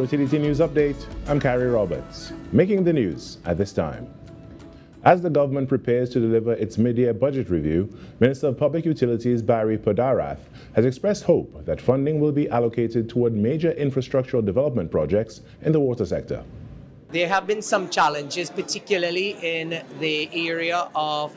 TDT News Update, I'm Carrie Roberts. Making the news at this time. As the government prepares to deliver its mid-year budget review, Minister of Public Utilities Barry Podarath has expressed hope that funding will be allocated toward major infrastructural development projects in the water sector. There have been some challenges, particularly in the area of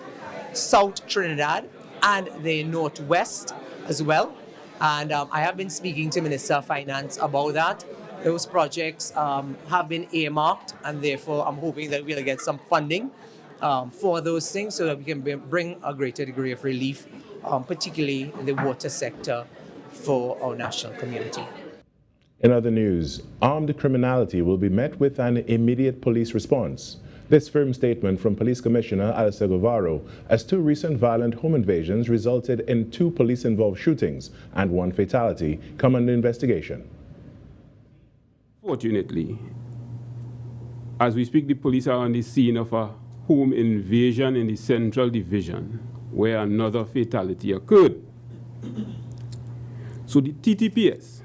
South Trinidad and the Northwest as well. And I have been speaking to Minister of Finance about that. Those projects have been earmarked, and therefore I'm hoping that we'll get some funding for those things so that we can bring a greater degree of relief, particularly in the water sector for our national community. In other news, armed criminality will be met with an immediate police response. This firm statement from Police Commissioner Alistair Guevara, as two recent violent home invasions resulted in 2 police-involved shootings and 1 fatality, come under investigation. Fortunately, as we speak, the police are on the scene of a home invasion in the Central Division, where another fatality occurred. So the TTPS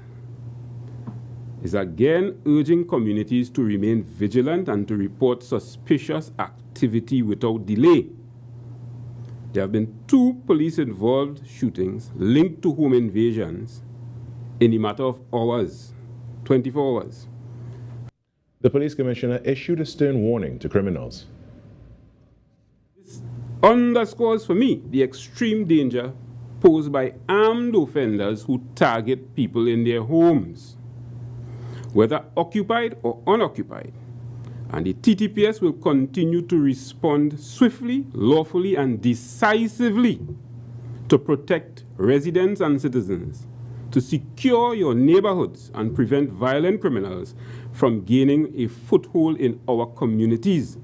is again urging communities to remain vigilant and to report suspicious activity without delay. There have been 2 police-involved shootings linked to home invasions in the matter of hours, 24 hours. The police commissioner issued a stern warning to criminals. This underscores for me the extreme danger posed by armed offenders who target people in their homes, whether occupied or unoccupied. And the TTPS will continue to respond swiftly, lawfully, and decisively to protect residents and citizens, to secure your neighborhoods and prevent violent criminals from gaining a foothold in our communities.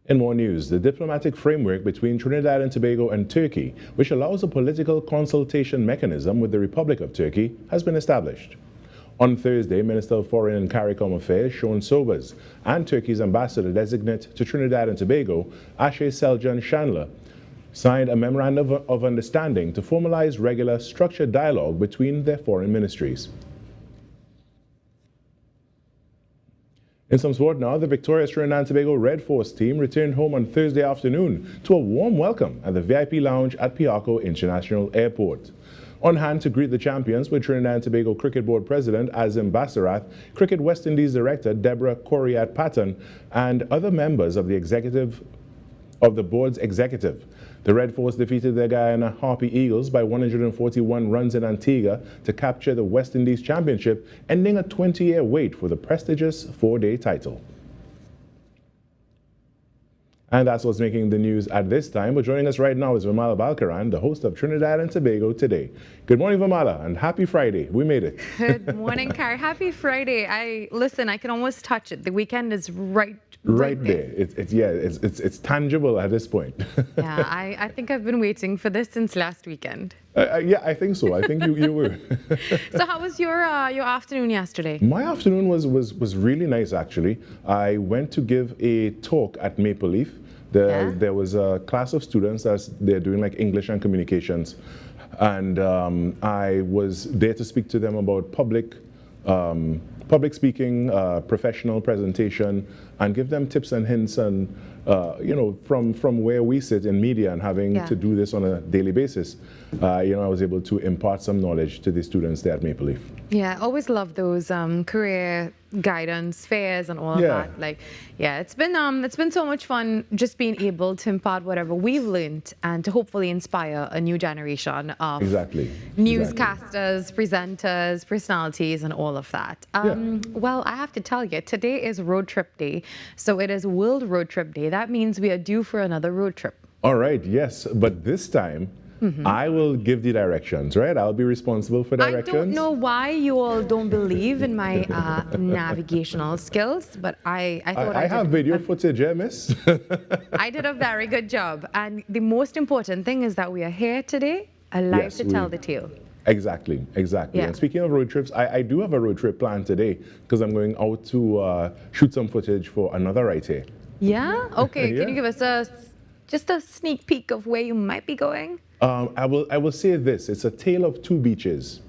In more news, the diplomatic framework between Trinidad and Tobago and Turkey, which allows a political consultation mechanism with the Republic of Turkey, has been established. On Thursday, Minister of Foreign and CARICOM Affairs Sean Sobers and Turkey's ambassador designate to Trinidad and Tobago, Ashe Selcan Shanla, signed a memorandum of understanding to formalize regular structured dialogue between their foreign ministries. In some sport now, the victorious Trinidad and Tobago Red Force team returned home on Thursday afternoon to a warm welcome at the VIP lounge at Piarco International Airport. On hand to greet the champions were Trinidad and Tobago Cricket Board President Azim Basarath, Cricket West Indies Director Deborah Coriat Patton, and other members of the board's executive. The Red Force defeated their Guyana Harpy Eagles by 141 runs in Antigua to capture the West Indies Championship, ending a 20-year wait for the prestigious 4-day title. And that's what's making the news at this time. But joining us right now is Virmala Balkaran, the host of Trinidad and Tobago Today. Good morning, Virmala, and happy Friday. We made it. Good morning, Carrie. Happy Friday. Listen, I can almost touch it. The weekend is right there. It's tangible at this point. Yeah, I think I've been waiting for this since last weekend. Yeah, I think so. I think you were. So how was your afternoon yesterday? My afternoon was really nice, actually. I went to give a talk at Maple Leaf. There was a class of students they're doing like English and communications, and I was there to speak to them about public speaking, professional presentation, and give them tips and hints and from where we sit in media and having to do this on a daily basis. I was able to impart some knowledge to the students there at Maple Leaf. Yeah, always love those career guidance fairs and all of that. It's been so much fun just being able to impart whatever we've learned and to hopefully inspire a new generation of newscasters, presenters, personalities, and all of that. Well, I have to tell you, today is Road Trip Day, so it is World Road Trip Day. That means we are due for another road trip. All right, yes, but this time I will give the directions, right? I'll be responsible for directions. I don't know why you all don't believe in my navigational skills, but I thought I have video footage, miss. I did a very good job. And the most important thing is that we are here today, alive to tell the tale. Exactly. Yeah. And speaking of road trips, I do have a road trip planned today because I'm going out to shoot some footage for another right here. Yeah? Okay, Can you give us just a sneak peek of where you might be going? I will say this. It's a tale of 2 beaches.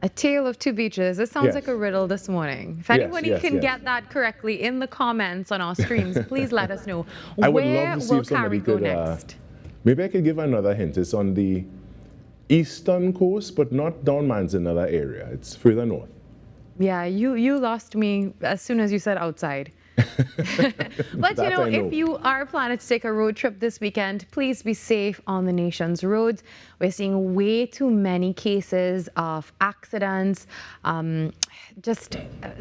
A tale of two beaches. It sounds Yes. like a riddle this morning. If Yes, anybody yes, can yes. get that correctly in the comments on our streams, please let us know. I would Where love to see will if somebody Carrie go could. next? Maybe I could give another hint. It's on the eastern coast, but not down Manzanilla area. It's further north. Yeah, you lost me as soon as you said outside. But That I know. if you are planning to take a road trip this weekend, please be safe on the nation's roads. We're seeing way too many cases of accidents, just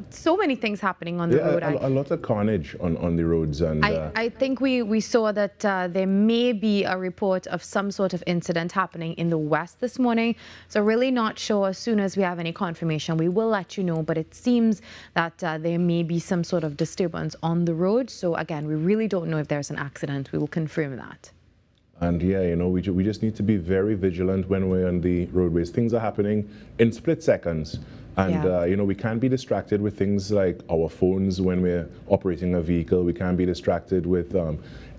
so many things happening on the road. A lot of carnage on the roads. And I think we saw that there may be a report of some sort of incident happening in the west this morning. So really not sure. As soon as we have any confirmation, we will let you know. But it seems that there may be some sort of disturbance on the road. So again, we really don't know if there's an accident. We will confirm that. And yeah, we just need to be very vigilant when we're on the roadways. Things are happening in split seconds. And, Yeah. We can't be distracted with things like our phones when we're operating a vehicle. We can't be distracted with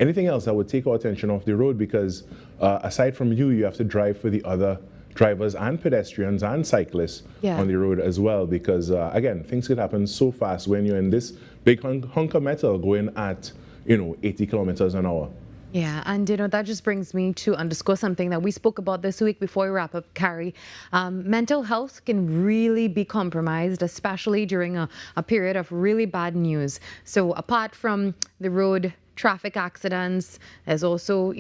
anything else that would take our attention off the road, because aside from you have to drive for the other drivers and pedestrians and cyclists on the road as well, because again, things could happen so fast when you're in this big hunk of metal going at 80 kilometers an hour. Yeah, and that just brings me to underscore something that we spoke about this week before we wrap up, Carrie. Mental health can really be compromised, especially during a period of really bad news. So apart from the road traffic accidents, there's also,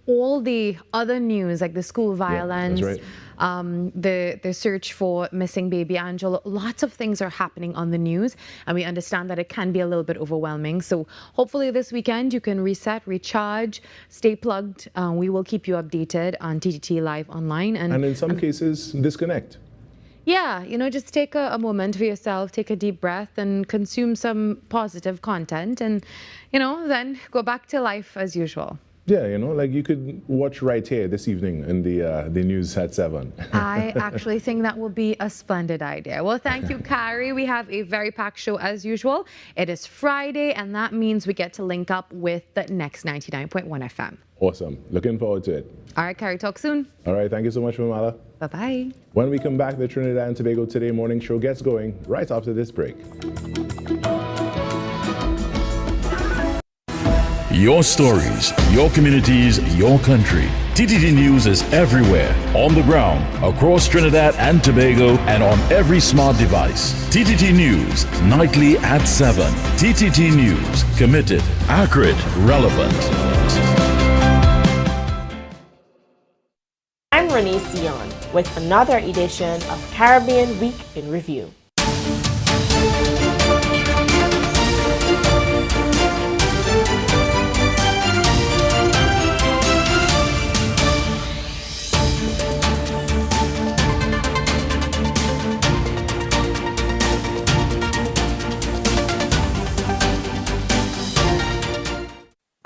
all the other news like the school violence, that's right. the search for missing baby Angela. Lots of things are happening on the news, and we understand that it can be a little bit overwhelming. So hopefully this weekend you can reset, recharge, stay plugged. We will keep you updated on TTT Live Online. And in some cases, disconnect. Yeah, just take a moment for yourself, take a deep breath and consume some positive content, and, then go back to life as usual. Yeah, like you could watch right here this evening in the news at 7. I actually think that will be a splendid idea. Well, thank you, Carrie. We have a very packed show as usual. It is Friday, and that means we get to link up with the next 99.1 FM. Awesome. Looking forward to it. All right, Carrie, talk soon. All right. Thank you so much, Virmala. Bye-bye. When we come back, the Trinidad and Tobago Today morning show gets going right after this break. Your stories, your communities, your country. TTT News is everywhere, on the ground, across Trinidad and Tobago, and on every smart device. TTT News, nightly at 7. TTT News, committed, accurate, relevant. I'm Renee Sion with another edition of Caribbean Week in Review.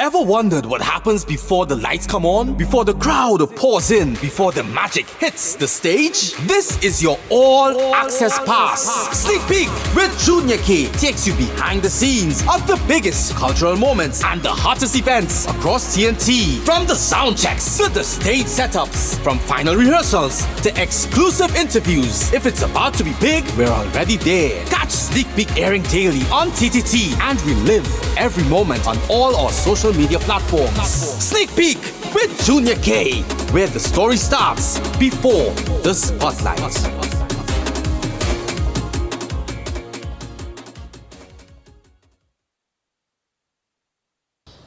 Ever wondered what happens before the lights come on? Before the crowd pours in? Before the magic hits the stage? This is your all-access pass. Sneak Peek with Junior K takes you behind the scenes of the biggest cultural moments and the hottest events across TNT. From the sound checks to the stage setups, from final rehearsals to exclusive interviews. If it's about to be big, we're already there. Catch Sneak Peek airing daily on TTT and relive every moment on all our social media platforms. Sneak Peek with Junior K, where the story starts before the spotlight.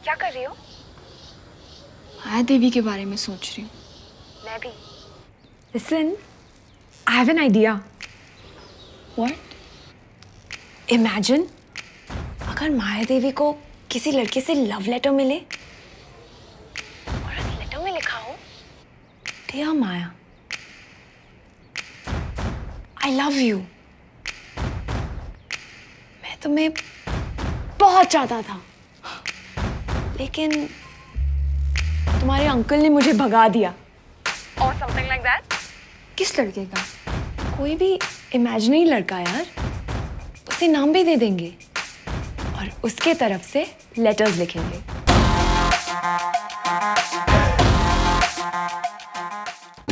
क्या कर रही हो? माया देवी के बारे में सोच रही हूँ. मैं भी. Listen, I have an idea. What? Imagine, अगर माया देवी को किसी लड़के से लव लेटर मिले और उस लेटर में लिखा हो, Dear Maya, I love you. मैं तुम्हें बहुत चाहता था, लेकिन तुम्हारे अंकल ने मुझे भगा दिया. Or something like that. किस लड़के का? कोई भी इमेजिनरी लड़का यार. उसे नाम भी दे देंगे और उसके तरफ से लेटर्स लिखेंगे.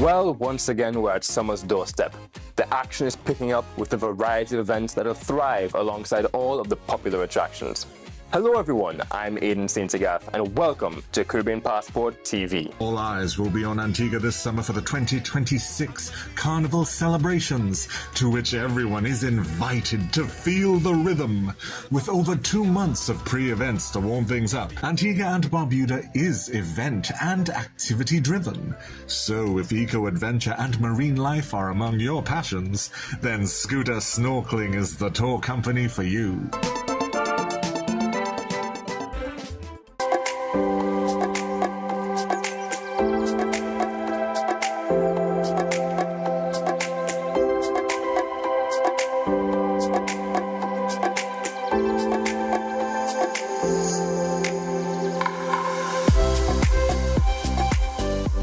Well, once again, we're at summer's doorstep. the action is picking up with a variety of events that'll thrive alongside all of the popular attractions. Hello everyone, I'm Aidan St. Agath and welcome to Caribbean Passport TV. All eyes will be on Antigua this summer for the 2026 Carnival celebrations, to which everyone is invited to feel the rhythm. With over 2 months of pre-events to warm things up, Antigua and Barbuda is event and activity driven. So if eco-adventure and marine life are among your passions, then Scooter Snorkeling is the tour company for you.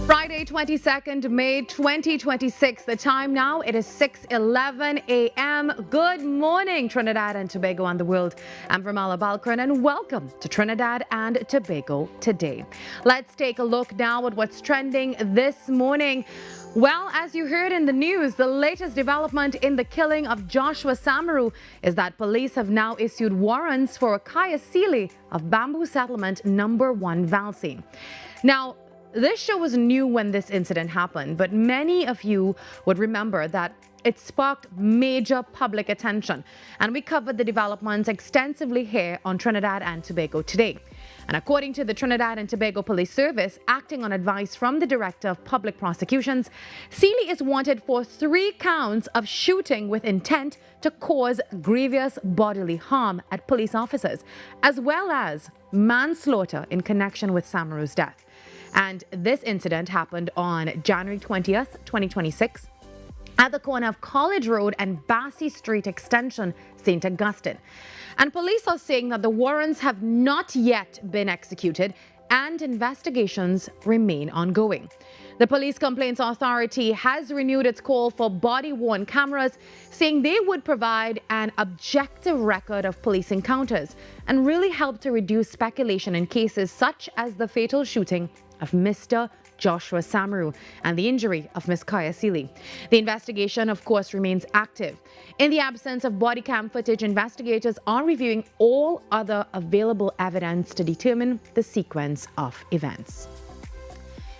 Friday, 22nd May 2026. The time now, it is 6:11 a.m. Good morning, Trinidad and Tobago and the world. I'm Virmala Balkaran and welcome to Trinidad and Tobago Today. Let's take a look now at what's trending this morning. Well, as you heard in the news, the latest development in the killing of Joshua Samaru is that police have now issued warrants for Akaya Sealy of Bamboo Settlement number 1 Valsey. Now, this show was new when this incident happened, but many of you would remember that it sparked major public attention, and we covered the developments extensively here on Trinidad and Tobago Today. And according to the Trinidad and Tobago Police Service, acting on advice from the Director of Public Prosecutions, Sealy is wanted for 3 counts of shooting with intent to cause grievous bodily harm at police officers, as well as manslaughter in connection with Samaru's death. And this incident happened on January 20th, 2026 at the corner of College Road and Bassey Street Extension, St. Augustine. And police are saying that the warrants have not yet been executed and investigations remain ongoing. The Police Complaints Authority has renewed its call for body-worn cameras, saying they would provide an objective record of police encounters and really help to reduce speculation in cases such as the fatal shooting of Mr. Joshua Samaru and the injury of Ms. Kaya Sealy. The investigation, of course, remains active. In the absence of body cam footage, investigators are reviewing all other available evidence to determine the sequence of events.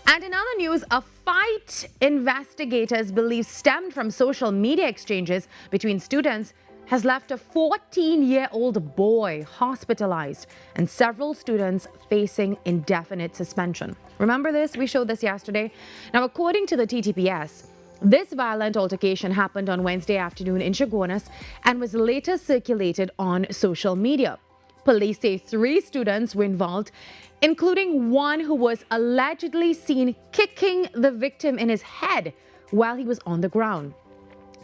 And in other news, a fight investigators believe stemmed from social media exchanges between students has left a 14-year-old boy hospitalized and several students facing indefinite suspension. Remember this? We showed this yesterday. Now, according to the TTPS, this violent altercation happened on Wednesday afternoon in Chaguanas and was later circulated on social media. Police say 3 students were involved, including one who was allegedly seen kicking the victim in his head while he was on the ground.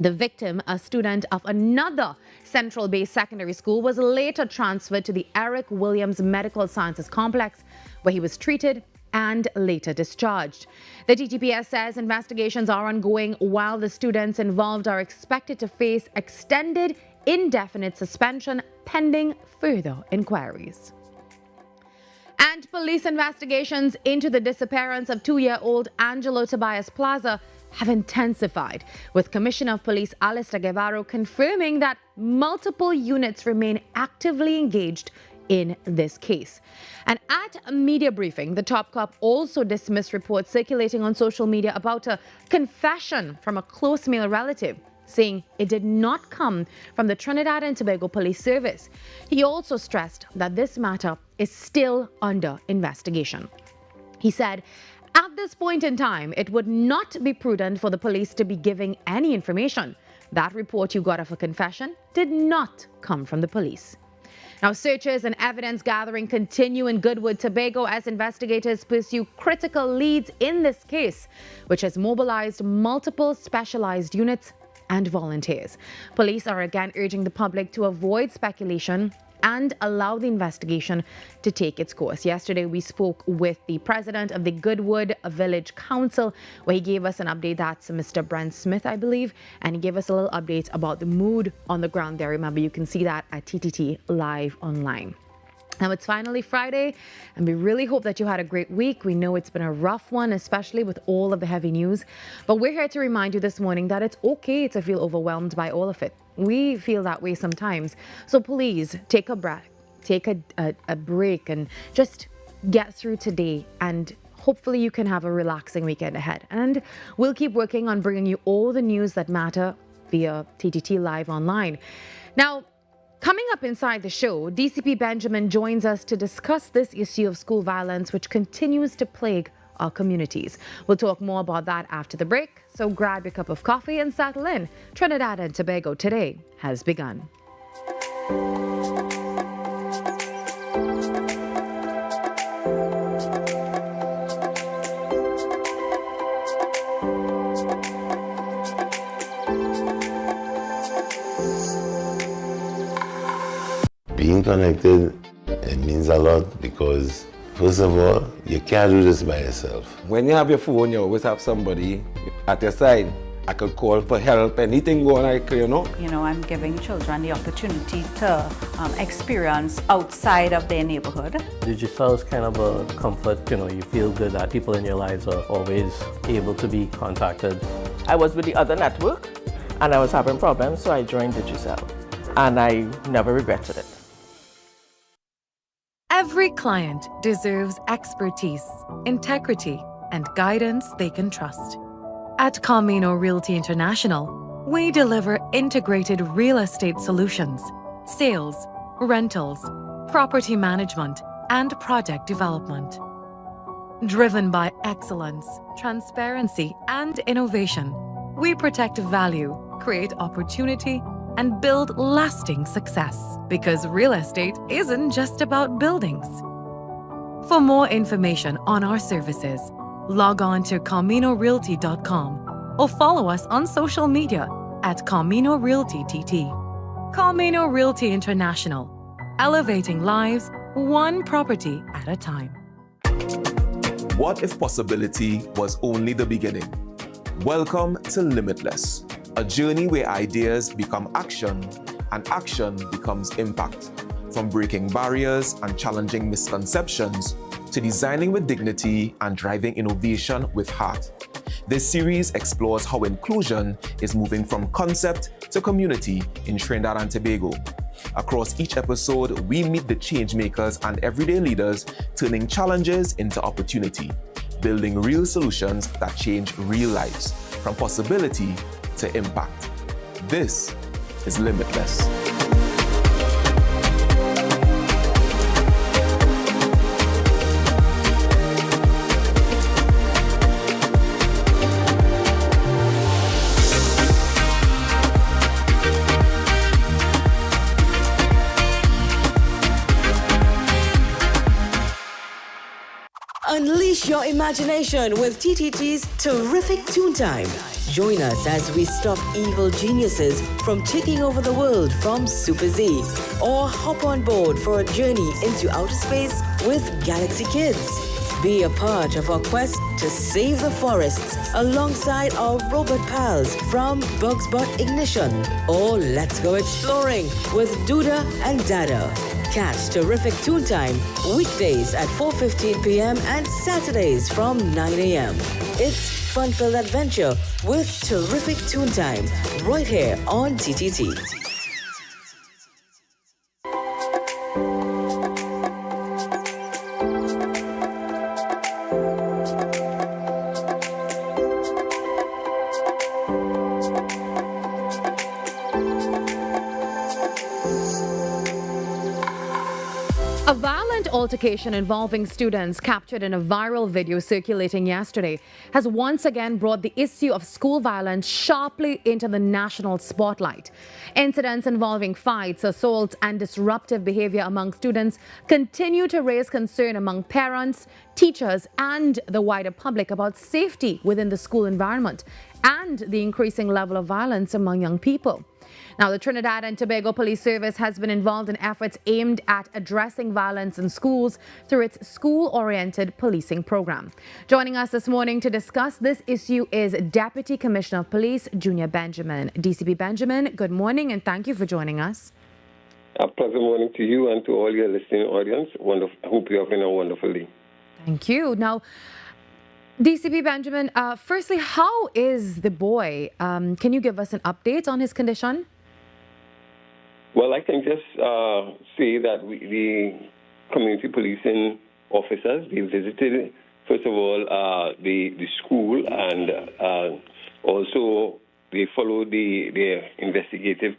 The victim, a student of another Central Bay secondary school, was later transferred to the Eric Williams Medical Sciences Complex, where he was treated and later discharged. The TTPS says investigations are ongoing while the students involved are expected to face extended indefinite suspension pending further inquiries. And police investigations into the disappearance of 2-year-old Angelo Tobias Plaza have intensified, with Commissioner of Police Alistair Guevara confirming that multiple units remain actively engaged in this case. And at a media briefing, the top cop also dismissed reports circulating on social media about a confession from a close male relative, saying it did not come from the Trinidad and Tobago Police Service. He also stressed that this matter is still under investigation. He said, at this point in time, it would not be prudent for the police to be giving any information. That report you got of a confession did not come from the police. Now, searches and evidence gathering continue in Goodwood, Tobago, as investigators pursue critical leads in this case, which has mobilized multiple specialized units and volunteers. Police are again urging the public to avoid speculation and allow the investigation to take its course. Yesterday, we spoke with the president of the Goodwood Village Council, where he gave us an update. That's Mr. Brent Smith, I believe, and he gave us a little update about the mood on the ground there. Remember, you can see that at TTT Live Online. Now it's finally Friday, and we really hope that you had a great week. We know it's been a rough one, especially with all of the heavy news. But we're here to remind you this morning that it's okay to feel overwhelmed by all of it. We feel that way sometimes. So please take a breath, take a break, and just get through today. And hopefully you can have a relaxing weekend ahead. And we'll keep working on bringing you all the news that matter via TTT Live Online. Now, coming up inside the show, DCP Benjamin joins us to discuss this issue of school violence, which continues to plague our communities. We'll talk more about that after the break, so grab your cup of coffee and settle in. Trinidad and Tobago Today has begun. Being connected, it means a lot because, first of all, you can't do this by yourself. When you have your phone, you always have somebody at your side. I could call for help, anything going on, you know. I'm giving children the opportunity to experience outside of their neighborhood. Digital is kind of a comfort, you feel good that people in your lives are always able to be contacted. I was with the other network and I was having problems, so I joined Digicel and I never regretted it. Every client deserves expertise, integrity, and guidance they can trust. At Camino Realty International, we deliver integrated real estate solutions, sales, rentals, property management, and project development. Driven by excellence, transparency, and innovation, we protect value, create opportunity, and build lasting success. Because real estate isn't just about buildings. For more information on our services, log on to CaminoRealty.com or follow us on social media at Camino Realty TT. Camino Realty International, elevating lives one property at a time. What if possibility was only the beginning? Welcome to Limitless, a journey where ideas become action and action becomes impact. From breaking barriers and challenging misconceptions to designing with dignity and driving innovation with heart. This series explores how inclusion is moving from concept to community in Trinidad and Tobago. Across each episode, we meet the change makers and everyday leaders turning challenges into opportunity, building real solutions that change real lives, from possibility to impact. This is Limitless. Unleash your imagination with TTT's terrific Toon Time. Join us as we stop evil geniuses from taking over the world from Super Z, or hop on board for a journey into outer space with Galaxy Kids. Be a part of our quest to save the forests alongside our robot pals from Bugs Bot Ignition, or let's go exploring with Duda and Dada. Catch terrific Toon Time weekdays at 4:15 p.m. and Saturdays from 9 a.m. It's fun-filled adventure with terrific Toon Time right here on TTT. A violent altercation involving students captured in a viral video circulating yesterday has once again brought the issue of school violence sharply into the national spotlight. Incidents involving fights, assaults, and disruptive behavior among students continue to raise concern among parents, teachers, and the wider public about safety within the school environment and the increasing level of violence among young people. Now, the Trinidad and Tobago Police Service has been involved in efforts aimed at addressing violence in schools through its school-oriented policing program. Joining us this morning to discuss this issue is Deputy Commissioner of Police, Junior Benjamin. DCP Benjamin, good morning and thank you for joining us. A pleasant morning to you and to all your listening audience. I hope you're having a wonderful day. Thank you. Now, DCP Benjamin, firstly, how is the boy? Can you give us an update on his condition? Well, I can just say that the community policing officers, they visited, first of all, the school, and also they followed the investigative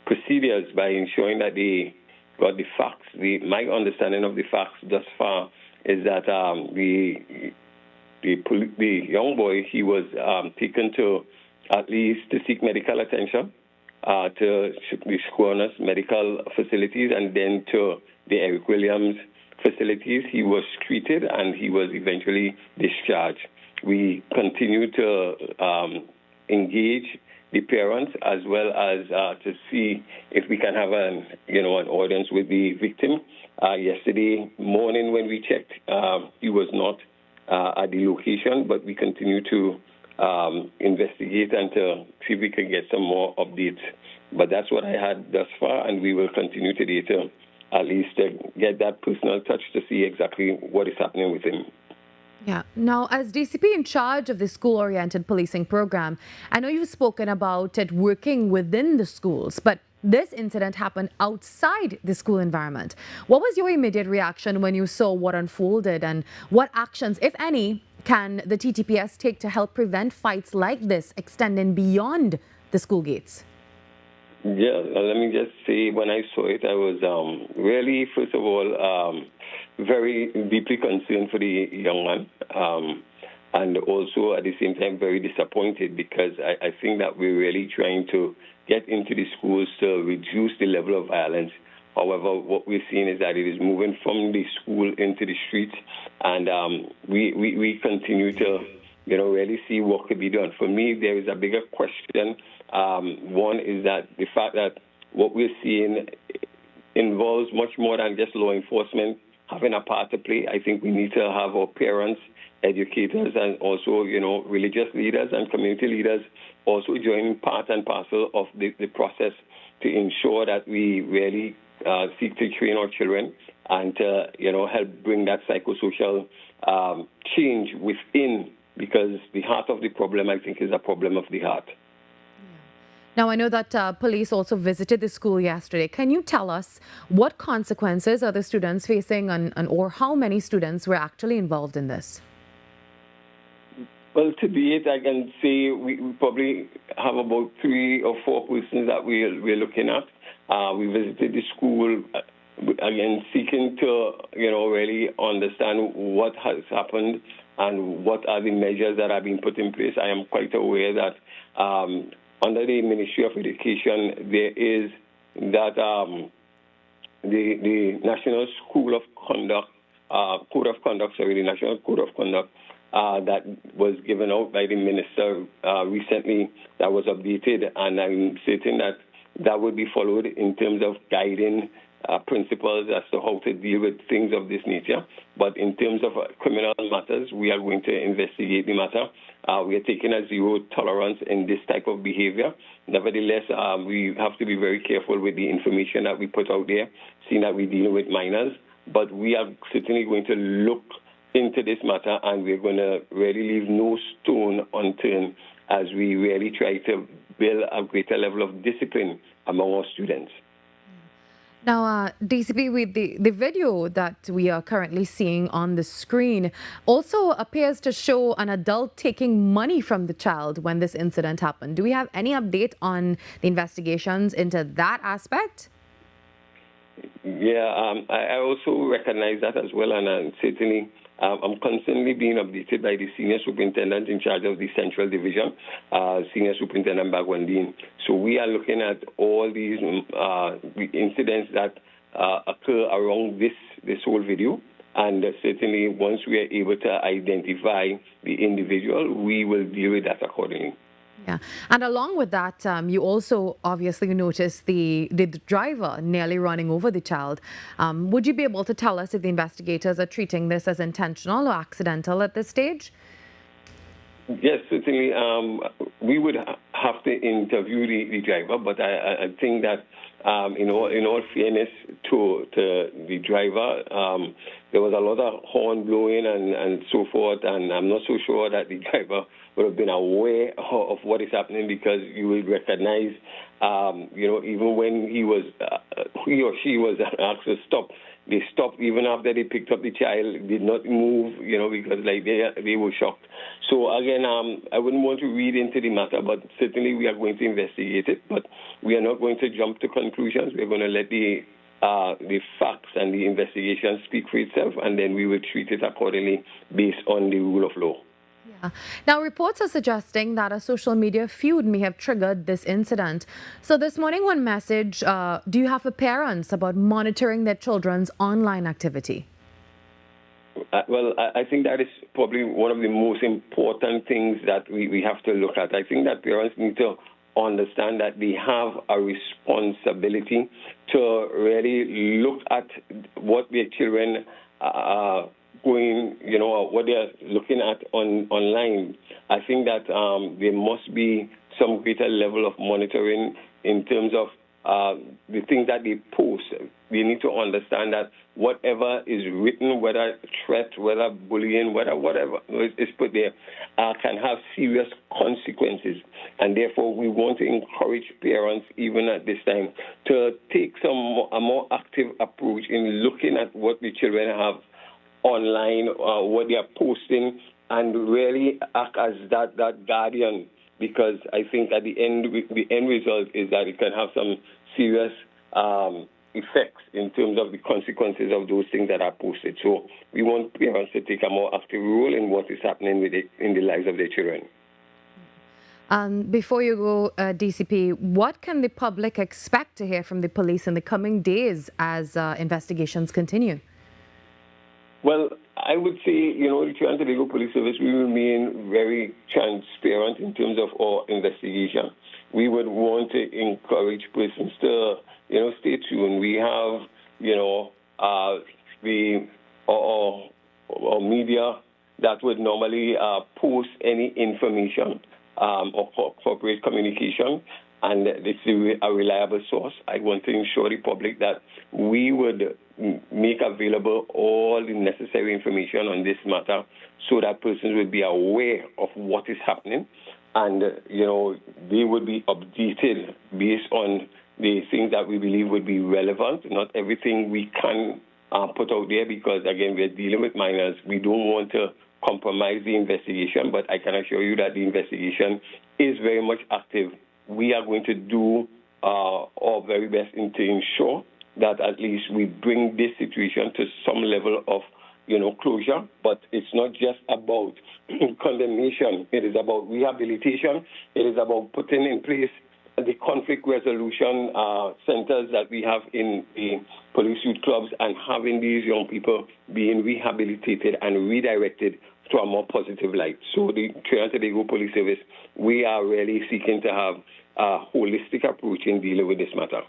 procedures by ensuring that they got the facts. My understanding of the facts thus far is that the young boy, he was taken to at least to seek medical attention to the Squamish medical facilities, and then to the Eric Williams facilities. He was treated and he was eventually discharged. We continue to engage the parents as well as to see if we can have an audience with the victim. Yesterday morning when we checked, he was not at the location, but we continue to investigate and to see if we can get some more updates. But that's what I had thus far, and we will continue today to at least get that personal touch to see exactly what is happening with him. Yeah. Now, as DCP in charge of the school-oriented policing program, I know you've spoken about it working within the schools, but this incident happened outside the school environment. What was your immediate reaction when you saw what unfolded, and what actions, if any, can the TTPS take to help prevent fights like this extending beyond the school gates? Yeah, let me just say, when I saw it, I was really, first of all, very deeply concerned for the young man, and also at the same time very disappointed, because I think that we're really trying to get into the schools to reduce the level of violence. However, what we're seeing is that it is moving from the school into the streets, and we continue to really see what could be done. For me, there is a bigger question. One is that the fact that what we're seeing involves much more than just law enforcement having a part to play. I think we need to have our parents, educators, and also, religious leaders and community leaders also join part and parcel of the process to ensure that we really seek to train our children and to, help bring that psychosocial change within, because the heart of the problem, I think, is a problem of the heart. Now, I know that police also visited the school yesterday. Can you tell us what consequences are the students facing, or how many students were actually involved in this? Well, to date, I can say we probably have about 3 or 4 persons that we're looking at. We visited the school, again, seeking to, really understand what has happened and what are the measures that are being put in place. I am quite aware that under the Ministry of Education, there is that the National School of Conduct, the National Code of Conduct that was given out by the minister recently, that was updated, and I'm certain that that will be followed in terms of guiding principles as to how to deal with things of this nature. But in terms of criminal matters, we are going to investigate the matter. We are taking a zero tolerance in this type of behavior. Nevertheless, we have to be very careful with the information that we put out there, seeing that we deal with minors. But we are certainly going to look into this matter, and we're going to really leave no stone unturned as we really try to build a greater level of discipline among our students. Now, DCP, with the video that we are currently seeing on the screen also appears to show an adult taking money from the child when this incident happened. Do we have any update on the investigations into that aspect? Yeah, I also recognize that as well, and certainly I'm constantly being updated by the senior superintendent in charge of the Central Division, Senior Superintendent Bagwandine. So we are looking at all these incidents that occur around this whole video, and certainly once we are able to identify the individual, we will deal with that accordingly. Yeah, and along with that, you also obviously noticed the driver nearly running over the child. Would you be able to tell us if the investigators are treating this as intentional or accidental at this stage? Yes, certainly. We would have to interview the driver, but I think that in all fairness to the driver, there was a lot of horn blowing and so forth, and I'm not so sure that the driver would have been aware of what is happening, because you will recognize, even when he or she was asked to stop, they stopped even after they picked up the child, did not move, because they were shocked. So again, I wouldn't want to read into the matter, but certainly we are going to investigate it. But we are not going to jump to conclusions. We're going to let the facts and the investigation speak for itself, and then we will treat it accordingly based on the rule of law. Yeah. Now, reports are suggesting that a social media feud may have triggered this incident. So this morning, one message do you have for parents about monitoring their children's online activity? Well, I think that is probably one of the most important things that we have to look at. I think that parents need to understand that they have a responsibility to really look at what their children are going, what they're looking at online. I think that there must be some greater level of monitoring in terms of the things that they post. They need to understand that whatever is written, whether threat, whether bullying, whatever is put there, can have serious consequences. And therefore, we want to encourage parents, even at this time, to take a more active approach in looking at what the children have online, what they are posting, and really act as that guardian, because I think at the end result is that it can have some serious effects in terms of the consequences of those things that are posted. So we want parents to take a more active role in what is happening in the lives of their children. Before you go, DCP, what can the public expect to hear from the police in the coming days as investigations continue? Well, I would say, the Trinidad and Tobago Police Service, we remain very transparent in terms of our investigation. We would want to encourage persons to, stay tuned. We have, our media that would normally post any information or corporate communication, and it's a reliable source. I want to ensure the public that we would make available all the necessary information on this matter so that persons will be aware of what is happening, and, they would be updated based on the things that we believe would be relevant. Not everything we can put out there because, again, we're dealing with minors. We don't want to compromise the investigation, but I can assure you that the investigation is very much active. We are going to do our very best to ensure that at least we bring this situation to some level of, closure. But it's not just about condemnation. It is about rehabilitation. It is about putting in place the conflict resolution centers that we have in the police youth clubs and having these young people being rehabilitated and redirected to a more positive light. So the Trinidad and Tobago Police Service, we are really seeking to have a holistic approach in dealing with this matter.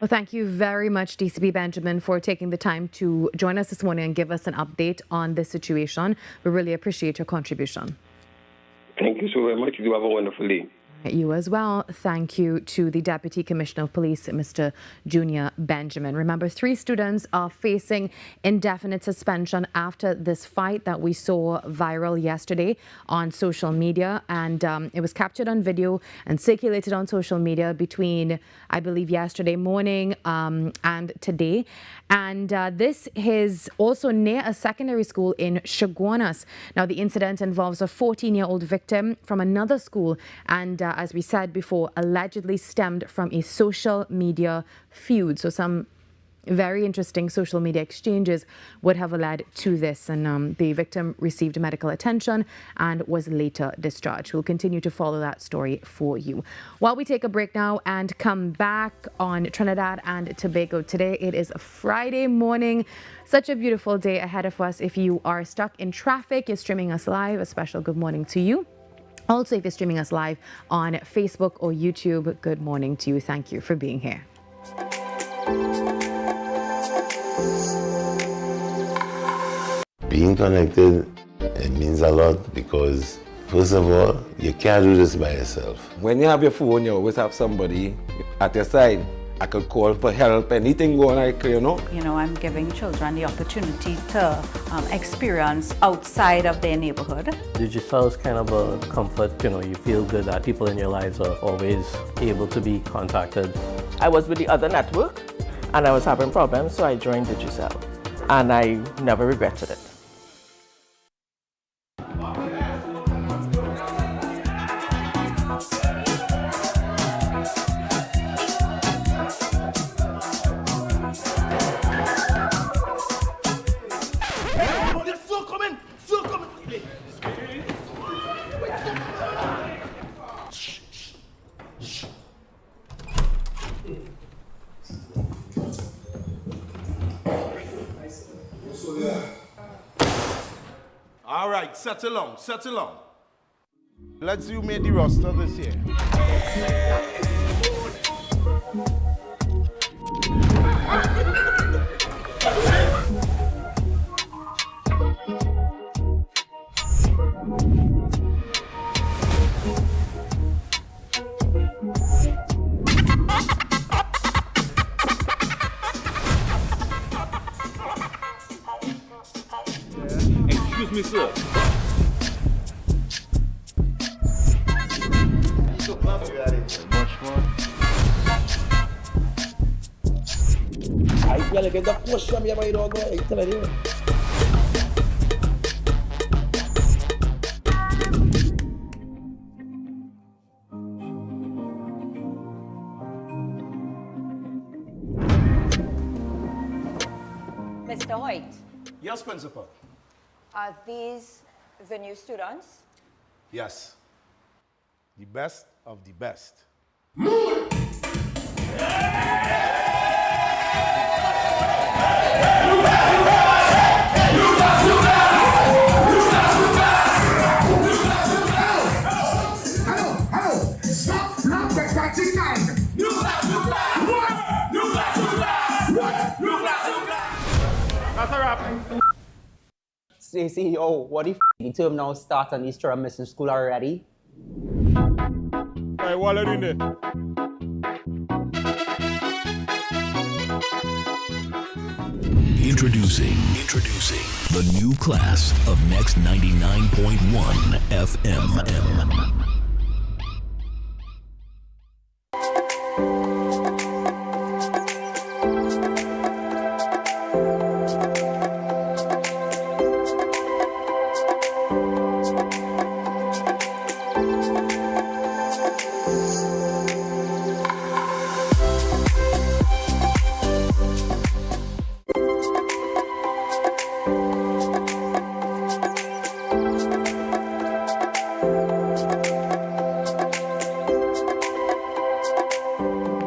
Well, thank you very much, DCP Benjamin, for taking the time to join us this morning and give us an update on this situation. We really appreciate your contribution. Thank you so very much. You have a wonderful day. You as well. Thank you to the Deputy Commissioner of Police, Mr. Junior Benjamin. Remember, 3 students are facing indefinite suspension after this fight that we saw viral yesterday on social media. And it was captured on video and circulated on social media between, I believe, yesterday morning and today. And this is also near a secondary school in Chaguanas. Now, the incident involves a 14-year-old victim from another school, and as we said before, allegedly stemmed from a social media feud. So some very interesting social media exchanges would have led to this, and the victim received medical attention and was later discharged. We'll continue to follow that story for you. While we take a break now and come back on Trinidad and Tobago Today, it is a Friday morning. Such a beautiful day ahead of us. If you are stuck in traffic, you're streaming us live, a special good morning to you. Also, if you're streaming us live on Facebook or YouTube, good morning to you. Thank you for being here. Being connected, it means a lot because First of all, you can't do this by yourself. When you have your phone, you always have somebody at your side. I could call for help, anything going on, you know. You know, I'm giving children the opportunity to experience outside of their neighborhood. Digicel is kind of a comfort, you know, you feel good that people in your lives are always able to be contacted. I was with the other network and I was having problems, so I joined Digicel. And I never regretted it. All right, settle on. Let's see who made the roster this year. Excuse me, sir. Aí ela vem da poxa minha mãe logo aí, tá vendo? Mr. Hoyt, Yes, Principal. are these the new students? Yes. The best of the best. Say, CEO, what if the term now start and these children missing school already? Hey, what are you doing there? Introducing the new class of Next 99.1 FM.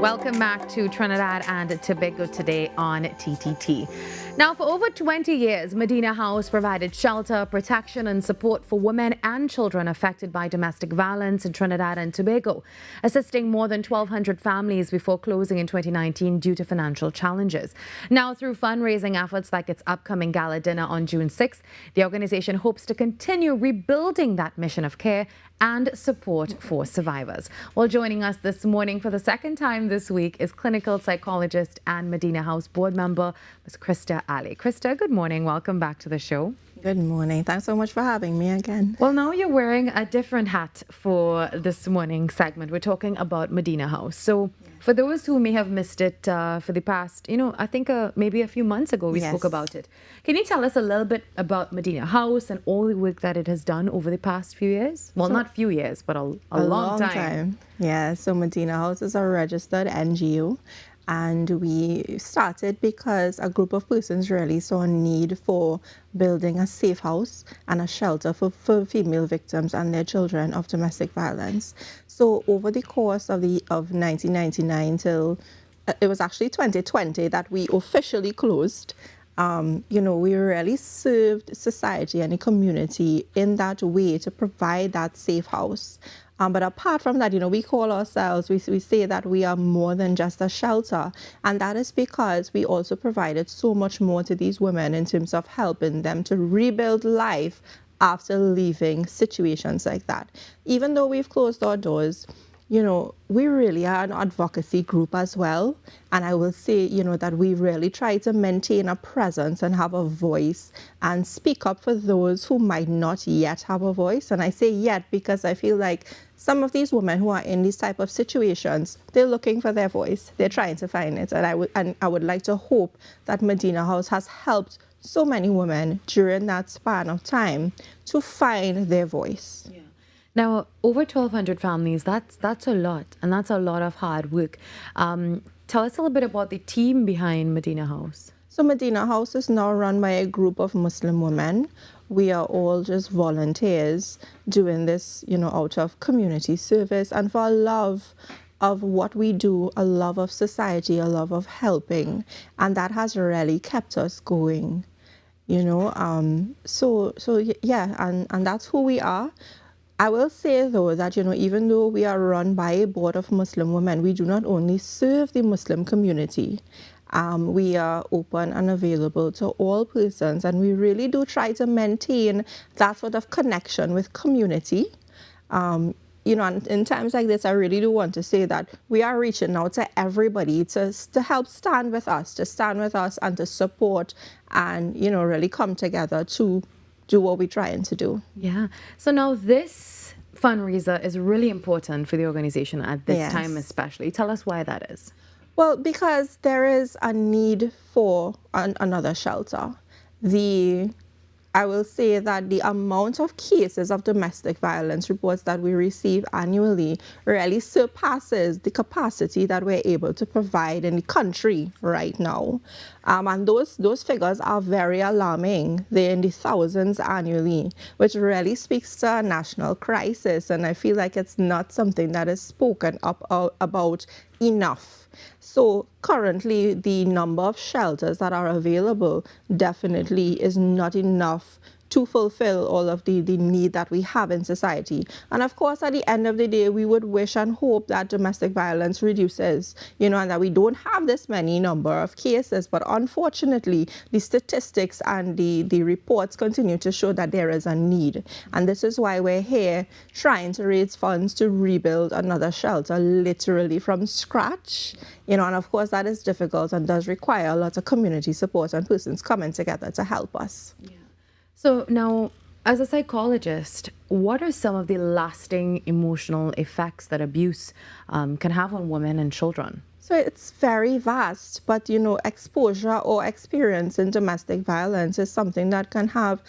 Welcome back to Trinidad and Tobago Today on TTT. Now, for over 20 years, Medina House provided shelter, protection and support for women and children affected by domestic violence in Trinidad and Tobago, assisting more than 1,200 families before closing in 2019 due to financial challenges. Now, through fundraising efforts like its upcoming gala dinner on June 6th, the organization hopes to continue rebuilding that mission of care and support for survivors. Well, joining us this morning for the second time this week is clinical psychologist and Medina House board member, Ms. Krista Ali. Krista, good morning. Welcome back to the show. Good morning. Thanks so much for having me again. Well, now you're wearing a different hat for this morning segment. We're talking about Medina House. So for those who may have missed it for the past, I think maybe a few months ago we spoke about it. Can you tell us a little bit about Medina House and all the work that it has done over the past few years? Well, not few years, but a long time. Yeah, so Medina House is a registered NGO. And we started because a group of persons really saw a need for building a safe house and a shelter for female victims and their children of domestic violence. So over the course of 1999 till it was actually 2020 that we officially closed. We really served society and the community in that way to provide that safe house. But apart from that, we call ourselves, we say that we are more than just a shelter. And that is because we also provided so much more to these women in terms of helping them to rebuild life after leaving situations like that. Even though we've closed our doors, you know, we really are an advocacy group as well. And I will say, you know, that we really try to maintain a presence and have a voice and speak up for those who might not yet have a voice. And I say yet because I feel like some of these women who are in these type of situations, they're looking for their voice. They're trying to find it. And I would like to hope that Medina House has helped so many women during that span of time to find their voice. Yeah. Now, over 1,200 families, that's a lot, and that's a lot of hard work. Tell us a little bit about the team behind Medina House. So Medina House is now run by a group of Muslim women. We are all just volunteers doing this, you know, out of community service and for a love of what we do, a love of society, a love of helping, and that has really kept us going, you know. So yeah, and that's who we are. I will say, though, that, you know, even though we are run by a board of Muslim women, we do not only serve the Muslim community. We are open and available to all persons, and we really do try to maintain that sort of connection with community. You know, and in times like this, I really do want to say that we are reaching out to everybody to help stand with us, and to support and, you know, really come together to do what we're trying to do. Yeah. So now this fundraiser is really important for the organization at this time especially. Tell us why that is. Well, because there is a need for another shelter. I will say that the amount of cases of domestic violence reports that we receive annually really surpasses the capacity that we're able to provide in the country right now. And those figures are very alarming. They're in the thousands annually, which really speaks to a national crisis. And I feel like it's not something that is spoken up about enough. So currently, the number of shelters that are available definitely is not enough to fulfill all of the need that we have in society. And of course, at the end of the day, we would wish and hope that domestic violence reduces, you know, and that we don't have this many number of cases. But unfortunately, the statistics and the reports continue to show that there is a need. And this is why we're here trying to raise funds to rebuild another shelter literally from scratch. You know, and of course, that is difficult and does require a lot of community support and persons coming together to help us. Yeah. So now, as a psychologist, what are some of the lasting emotional effects that abuse can have on women and children? So it's very vast, but, you know, exposure or experience in domestic violence is something that can have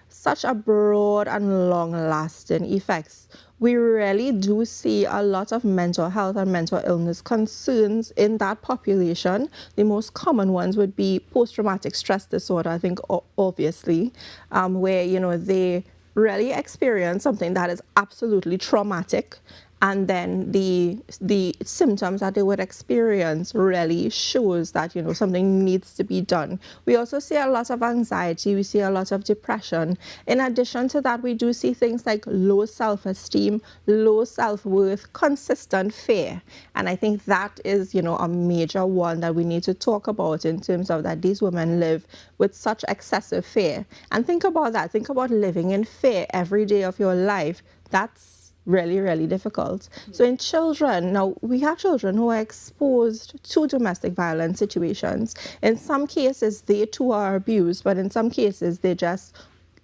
such a broad and long-lasting effects. We really do see a lot of mental health and mental illness concerns in that population. The most common ones would be post-traumatic stress disorder, I think, obviously, where, you know, they really experience something that is absolutely traumatic. And then the symptoms that they would experience really shows that, you know, something needs to be done. We also see a lot of anxiety. We see a lot of depression. In addition to that, we do see things like low self-esteem, low self-worth, consistent fear. And I think that is, you know, a major one that we need to talk about in terms of that these women live with such excessive fear. And think about that. Think about living in fear every day of your life. That's really, really difficult. So in children, now we have children who are exposed to domestic violence situations. In some cases, they too are abused, but in some cases, they're just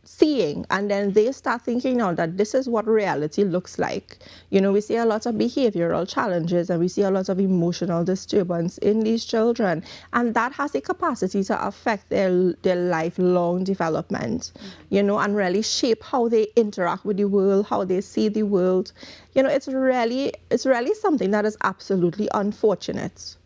seeing, and then they start thinking now that this is what reality looks like. You know, we see a lot of behavioral challenges and we see a lot of emotional disturbance in these children, and that has the capacity to affect their lifelong development, you know, and really shape how they interact with the world, how they see the world. You know, it's really something that is absolutely unfortunate.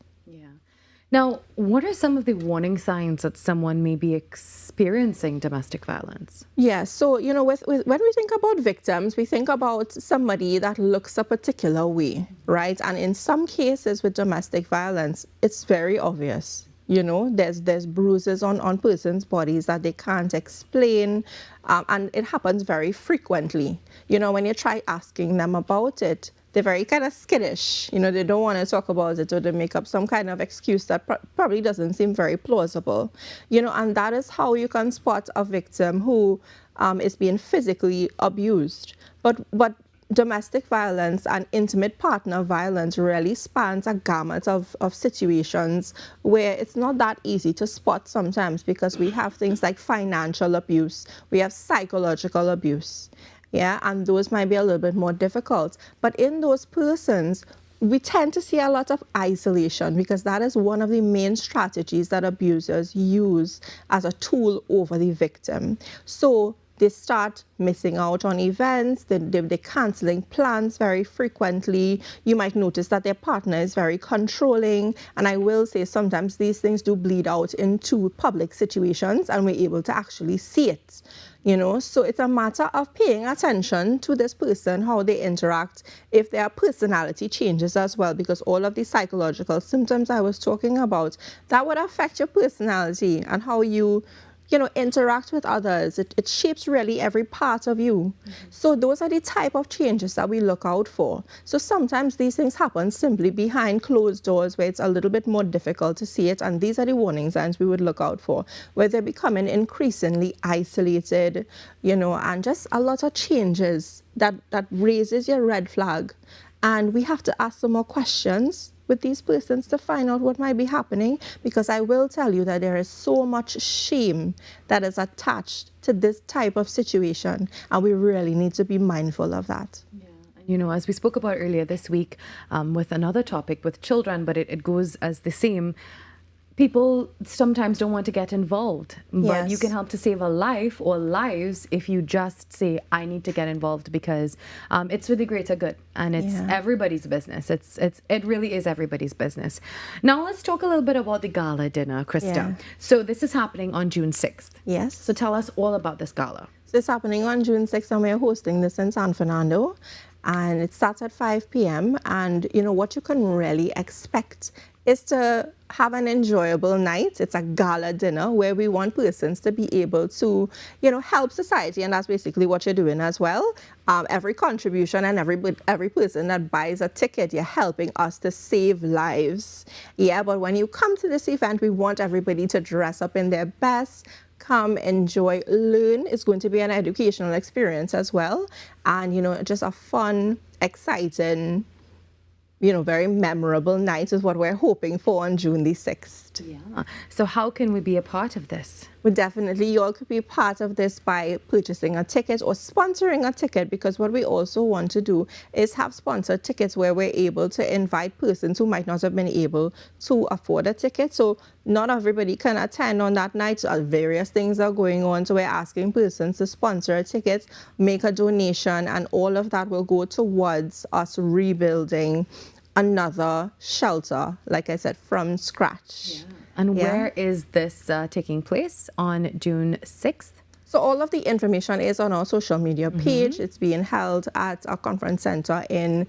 Now, what are some of the warning signs that someone may be experiencing domestic violence? Yeah, so, you know, when we think about victims, we think about somebody that looks a particular way, right? And in some cases with domestic violence, it's very obvious. You know, there's bruises on persons' bodies that they can't explain, and it happens very frequently. You know, when you try asking them about it, they're very kind of skittish. You know, they don't want to talk about it, or they make up some kind of excuse that probably doesn't seem very plausible. You know, and that is how you can spot a victim who is being physically abused. But domestic violence and intimate partner violence really spans a gamut of situations where it's not that easy to spot sometimes, because we have things like financial abuse, we have psychological abuse, yeah, and those might be a little bit more difficult. But in those persons, we tend to see a lot of isolation, because that is one of the main strategies that abusers use as a tool over the victim. So they start missing out on events, they're canceling plans very frequently. You might notice that their partner is very controlling. And I will say sometimes these things do bleed out into public situations, and we're able to actually see it. You know, so it's a matter of paying attention to this person, how they interact, if there are personality changes as well, because all of the psychological symptoms I was talking about, that would affect your personality and how you interact with others. It shapes really every part of you. So those are the type of changes that we look out for. So sometimes these things happen simply behind closed doors, where it's a little bit more difficult to see it. And these are the warning signs we would look out for, where they're becoming increasingly isolated, and just a lot of changes that raises your red flag. And we have to ask some more questions with these persons to find out what might be happening, because I will tell you that there is so much shame that is attached to this type of situation, and we really need to be mindful of that. Yeah. As we spoke about earlier this week with another topic with children, but it goes as the same. People sometimes don't want to get involved, but you can help to save a life or lives if you just say, I need to get involved, because it's for the greater good, and it's everybody's business. It really is everybody's business. Now let's talk a little bit about the gala dinner, Krista. Yeah. So this is happening on June 6th. Yes. So tell us all about this gala. So it's happening on June 6th, and we're hosting this in San Fernando. And it starts at 5 p.m. And what you can really expect is to have an enjoyable night. It's a gala dinner where we want persons to be able to, help society. And that's basically what you're doing as well. Every contribution and every person that buys a ticket, you're helping us to save lives. Yeah, but when you come to this event, we want everybody to dress up in their best. Come, enjoy, learn. It's going to be an educational experience as well. And, just a fun, exciting, very memorable night is what we're hoping for on June the 6th. Yeah. So how can we be a part of this? Well, definitely, you all could be part of this by purchasing a ticket or sponsoring a ticket, because what we also want to do is have sponsored tickets where we're able to invite persons who might not have been able to afford a ticket. So not everybody can attend on that night. So various things are going on. So we're asking persons to sponsor a ticket, make a donation, and all of that will go towards us rebuilding another shelter, like I said, from scratch. Yeah. And where is this taking place on June 6th? So all of the information is on our social media page. It's being held at a conference center in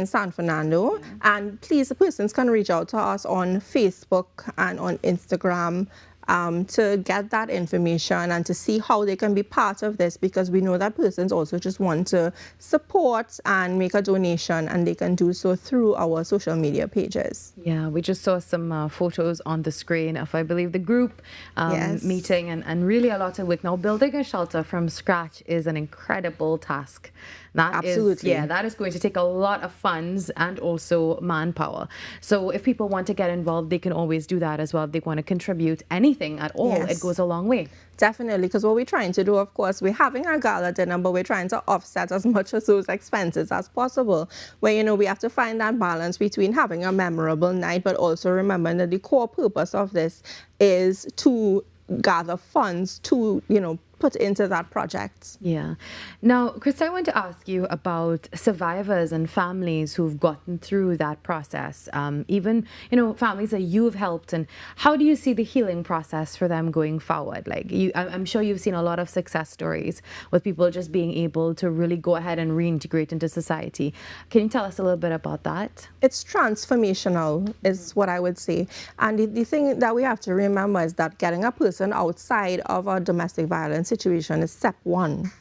San Fernando. And please, the persons can reach out to us on Facebook and on Instagram to get that information and to see how they can be part of this, because we know that persons also just want to support and make a donation, and they can do so through our social media pages. Yeah, we just saw some photos on the screen of, I believe, the group meeting, and really a lot of work. Now, building a shelter from scratch is an incredible task. Absolutely. That is going to take a lot of funds and also manpower. So if people want to get involved, they can always do that as well. If they want to contribute anything at all, it goes a long way. Definitely, because what we're trying to do, of course, we're having our gala dinner, but we're trying to offset as much of those expenses as possible. Where, we have to find that balance between having a memorable night, but also remembering that the core purpose of this is to gather funds to, put into that project. Yeah. Now, Chris, I want to ask you about survivors and families who've gotten through that process. Even, families that you've helped, and how do you see the healing process for them going forward? Like, I'm sure you've seen a lot of success stories with people just being able to really go ahead and reintegrate into society. Can you tell us a little bit about that? It's transformational, is what I would say. And the thing that we have to remember is that getting a person outside of a domestic violence situation is step one,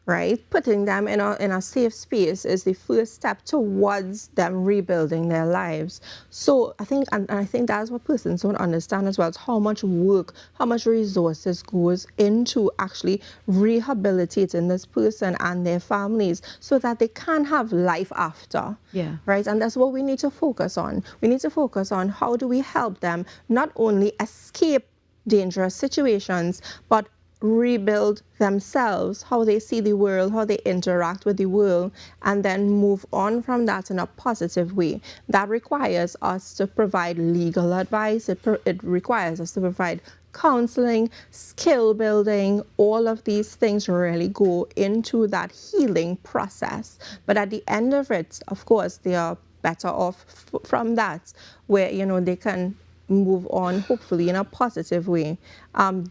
right? Putting them in a safe space is the first step towards them rebuilding their lives. So I think, and I think that's what persons don't understand as well, is how much work, how much resources goes into actually rehabilitating this person and their families so that they can have life after. Yeah. Right? And that's what we need to focus on. We need to focus on how do we help them not only escape dangerous situations, but rebuild themselves, how they see the world, how they interact with the world, and then move on from that in a positive way. That requires us to provide legal advice. It requires us to provide counseling, skill building. All of these things really go into that healing process. But at the end of it, of course, they are better off from that, where, you know, they can move on, hopefully, in a positive way.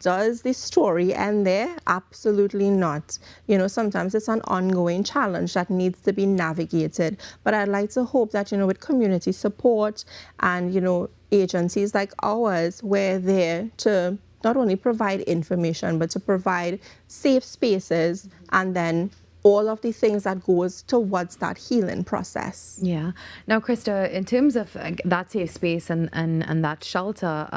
Does the story end there? Absolutely not. You know, sometimes it's an ongoing challenge that needs to be navigated. But I'd like to hope that, you know, with community support and, you know, agencies like ours, we're there to not only provide information, but to provide safe spaces and then all of the things that goes towards that healing process. Yeah. Now, Krista, in terms of that safe space and that shelter,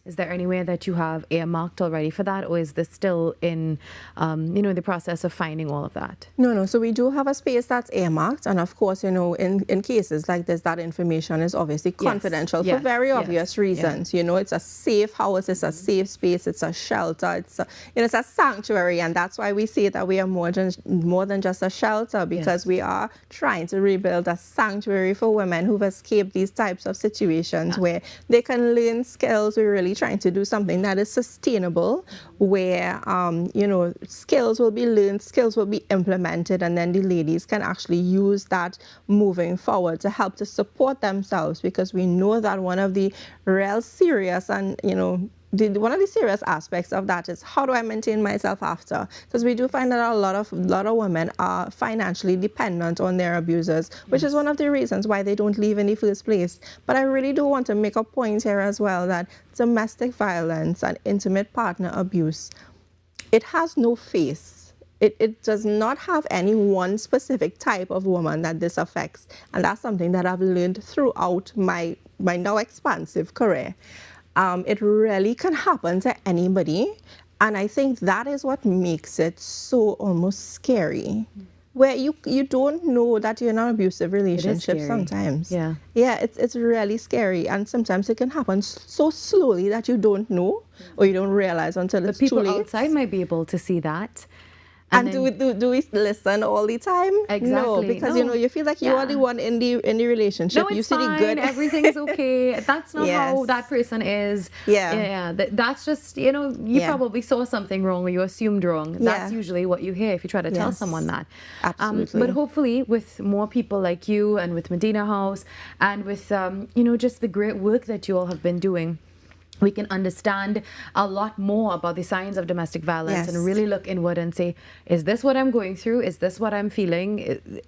is there any way that you have earmarked already for that, or is this still in, you know, the process of finding all of that? No. So we do have a space that's earmarked, and of course, you know, in cases like this, that information is obviously confidential for very obvious reasons. You know, it's a safe house, it's a safe space, it's a shelter, it's a, you know, it's a sanctuary, and that's why we say that we are more than just a shelter, because we are trying to rebuild a sanctuary for women who've escaped these types of situations where they can learn skills. We're really trying to do something that is sustainable, where you know, skills will be learned, skills will be implemented, and then the ladies can actually use that moving forward to help to support themselves, because we know that one of the real serious and, you know, one of the serious aspects of that is, how do I maintain myself after? Because we do find that a lot of women are financially dependent on their abusers, which is one of the reasons why they don't leave in the first place. But I really do want to make a point here as well, that domestic violence and intimate partner abuse, it has no face. It does not have any one specific type of woman that this affects. And that's something that I've learned throughout my now expansive career. It really can happen to anybody, and I think that is what makes it so almost scary, where you don't know that you're in an abusive relationship sometimes. Yeah, it's really scary, and sometimes it can happen so slowly that you don't know or you don't realize until it's too late. But people outside might be able to see that. And do we listen all the time? Exactly. No, because you know, you feel like you are the one in the relationship. No, it's you see fine. the good. Everything's okay. That's not how that person is. That's just, you know, you probably saw something wrong or you assumed wrong. That's usually what you hear if you try to tell someone that. Absolutely. But hopefully, with more people like you and with Medina House and with you know, just the great work that you all have been doing, we can understand a lot more about the signs of domestic violence and really look inward and say, is this what I'm going through? Is this what I'm feeling?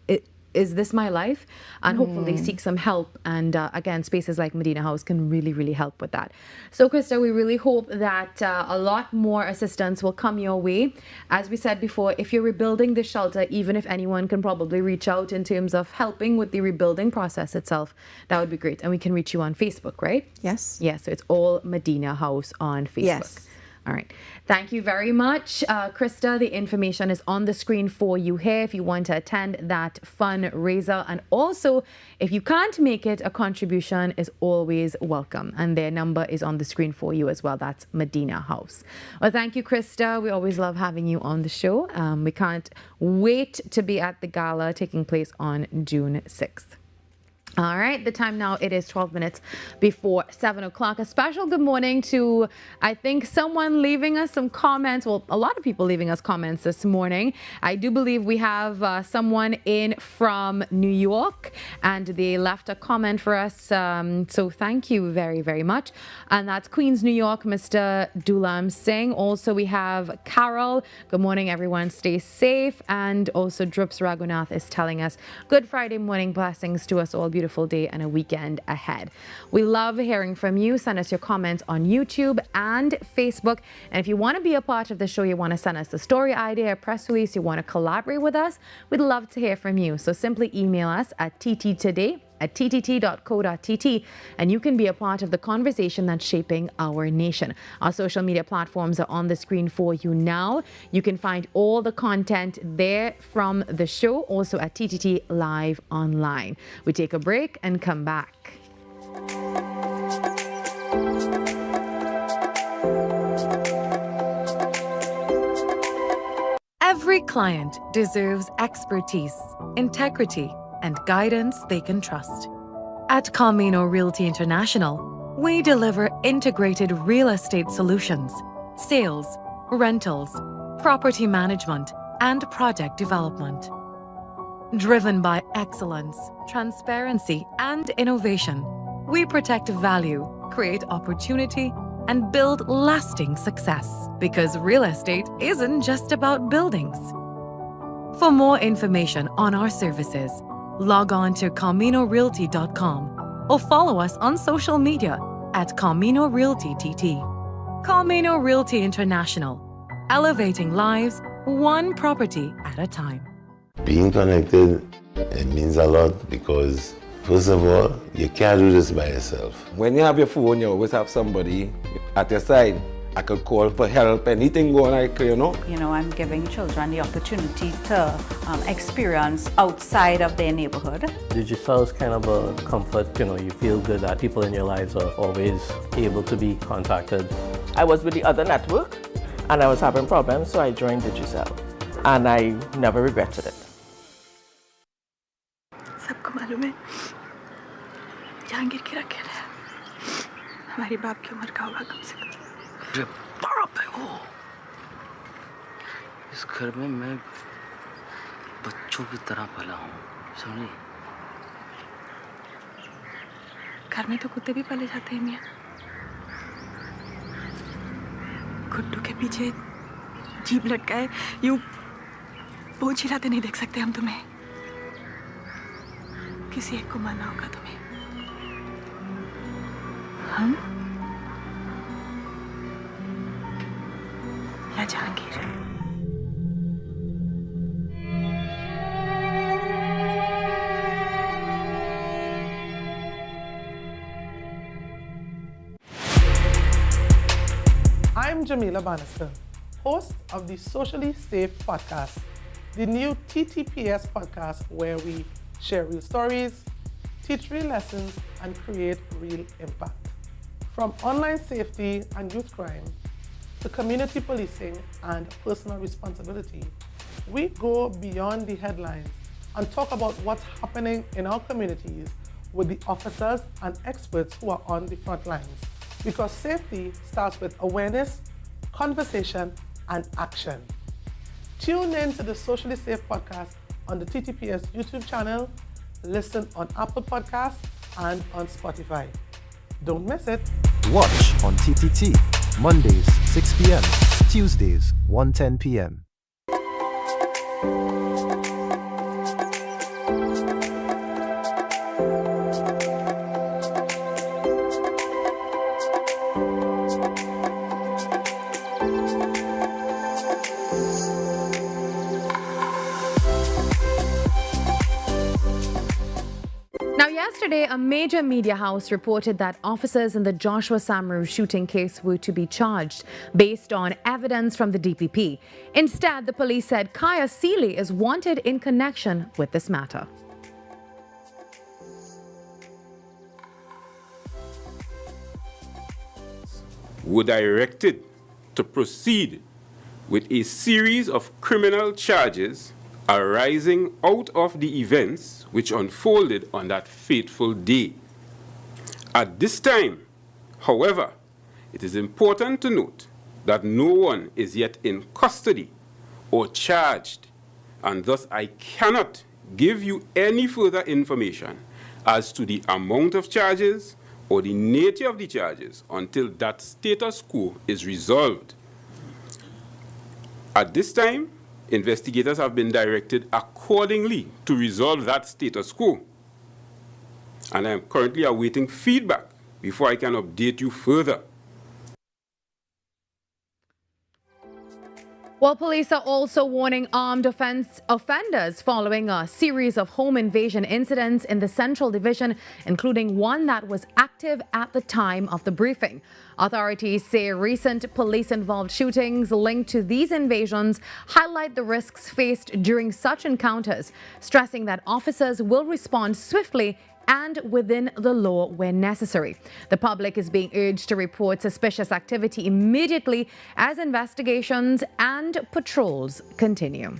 Is this my life? And hopefully seek some help. And again, spaces like Medina House can really, really help with that. So, Krista, we really hope that a lot more assistance will come your way. As we said before, if you're rebuilding the shelter, even if anyone can probably reach out in terms of helping with the rebuilding process itself, that would be great. And we can reach you on Facebook, right? Yes. Yeah, so it's all Medina House on Facebook. Yes. All right. Thank you very much, Krista. The information is on the screen for you here if you want to attend that fundraiser. And also, if you can't make it, a contribution is always welcome. And their number is on the screen for you as well. That's Medina House. Well, thank you, Krista. We always love having you on the show. We can't wait to be at the gala taking place on June 6th. All right, the time now, it is 12 minutes before 7 o'clock. A special good morning to, I think, someone leaving us some comments. Well, a lot of people leaving us comments this morning. I do believe we have someone in from New York, and they left a comment for us. So thank you very, very much. And that's Queens, New York, Mr. Dulam Singh. Also, we have Carol. Good morning, everyone. Stay safe. And also, Drups Raghunath is telling us, good Friday morning blessings to us all. Beautiful beautiful day and a weekend ahead. We love hearing from you. Send us your comments on YouTube and Facebook. And if you want to be a part of the show, you want to send us a story idea, a press release, you want to collaborate with us, we'd love to hear from you. So simply email us at tttoday@ttt.co.tt and you can be a part of the conversation that's shaping our nation. Our social media platforms are on the screen for you now. You can find all the content there from the show, also at TTT Live Online. We take a break and come back. Every client deserves expertise, integrity, and guidance they can trust. At Camino Realty International, we deliver integrated real estate solutions, sales, rentals, property management, and project development. Driven by excellence, transparency, and innovation, we protect value, create opportunity, and build lasting success. Because real estate isn't just about buildings. For more information on our services, log on to CaminoRealty.com or follow us on social media at Camino Realty TT. Camino Realty International, elevating lives one property at a time. Being connected, it means a lot because, first of all, you can't do this by yourself. When you have your phone, you always have somebody at your side. I could call for help, anything going on, you know. You know, I'm giving children the opportunity to experience outside of their neighborhood. Digital is kind of a comfort, you feel good that people in your lives are always able to be contacted. I was with the other network and I was having problems, so I joined Digicel and I never regretted it. सबको मालूम है जहांगीर की रखेल है हमारी बाप की उम्र का होगा कम से कम बाप है वो इस घर में मैं बच्चों की तरह पला हूँ समझी घर में तो कुत्ते भी पाले जाते हैं मियाँ गुड्डू के पीछे जीभ लटकाए यूं पोंछ हिलाते नहीं देख सकते हम तुम्हें किसी एक को मानना होगा तुम्हें हम या Jahangir I'm Jamila Bannister, host of the Socially Safe podcast, the new TTPS podcast where we share real stories, teach real lessons, and create real impact. From online safety and youth crime to community policing and personal responsibility, we go beyond the headlines and talk about what's happening in our communities with the officers and experts who are on the front lines. Because safety starts with awareness, conversation, and action. Tune in to the Socially Safe podcast on the TTPS YouTube channel, listen on Apple Podcasts and on Spotify. Don't miss it. Watch on TTT, Mondays 6 p.m., Tuesdays 1:10 p.m. Yesterday, a major media house reported that officers in the Joshua Samaru shooting case were to be charged based on evidence from the DPP. Instead, the police said Kaya Seeley is wanted in connection with this matter. Were directed to proceed with a series of criminal charges arising out of the events which unfolded on that fateful day. At this time, however, it is important to note that no one is yet in custody or charged, and thus I cannot give you any further information as to the amount of charges or the nature of the charges until that status quo is resolved. At this time, investigators have been directed accordingly to resolve that status quo. and I am currently awaiting feedback before I can update you further. Well, police are also warning armed offenders following a series of home invasion incidents in the Central Division, including one that was active at the time of the briefing. Authorities say recent police-involved shootings linked to these invasions highlight the risks faced during such encounters, stressing that officers will respond swiftly and within the law when necessary. The public is being urged to report suspicious activity immediately as investigations and patrols continue.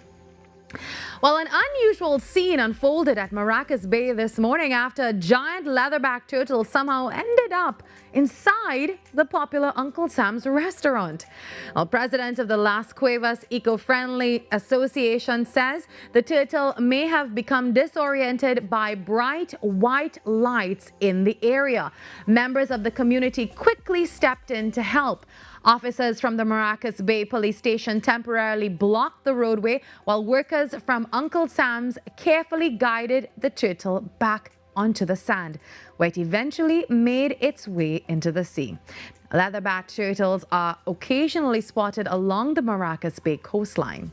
Well, an unusual scene unfolded at Maracas Bay this morning after a giant leatherback turtle somehow ended up inside the popular Uncle Sam's restaurant. Well, president of the Las Cuevas Eco-Friendly Association says the turtle may have become disoriented by bright white lights in the area. Members of the community quickly stepped in to help. Officers from the Maracas Bay Police Station temporarily blocked the roadway while workers from Uncle Sam's carefully guided the turtle back onto the sand, where it eventually made its way into the sea. Leatherback turtles are occasionally spotted along the Maracas Bay coastline.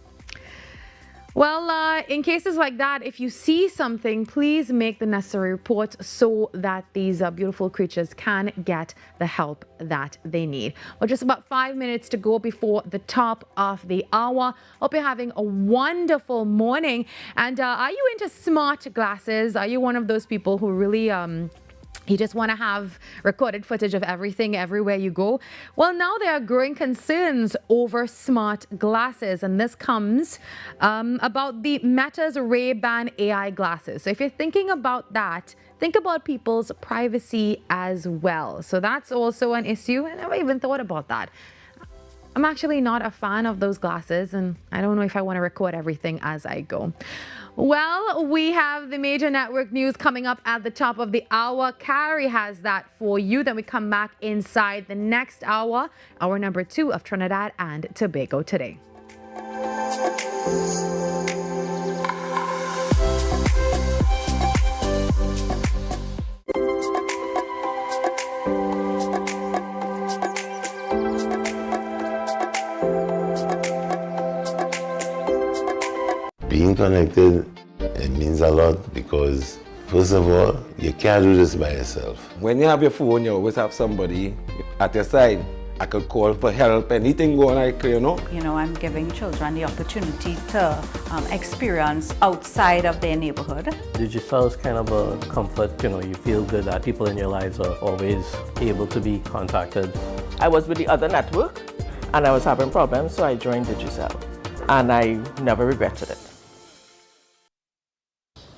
Well, in cases like that, if you see something, please make the necessary report so that these beautiful creatures can get the help that they need. Well, just about 5 minutes to go before the top of the hour. Hope you're having a wonderful morning. And are you into smart glasses? Are you one of those people who really you just want to have recorded footage of everything everywhere you go? Well, now there are growing concerns over smart glasses, and this comes about the Meta's Ray-Ban AI glasses. So if you're thinking about that, think about people's privacy as well. So that's also an issue. I never even thought about that. I'm actually not a fan of those glasses, and I don't know if I want to record everything as I go. Well, we have the major network news coming up at the top of the hour. Carrie has that for you. Then we come back inside the next hour, hour number 2 of Trinidad and Tobago Today. Being connected, it means a lot because, first of all, you can't do this by yourself. When you have your phone, you always have somebody at your side. I could call for help, anything going on, you know. You know, I'm giving children the opportunity to experience outside of their neighborhood. Digital is kind of a comfort, you know, you feel good that people in your lives are always able to be contacted. I was with the other network and I was having problems, so I joined Digicel. And I never regretted it.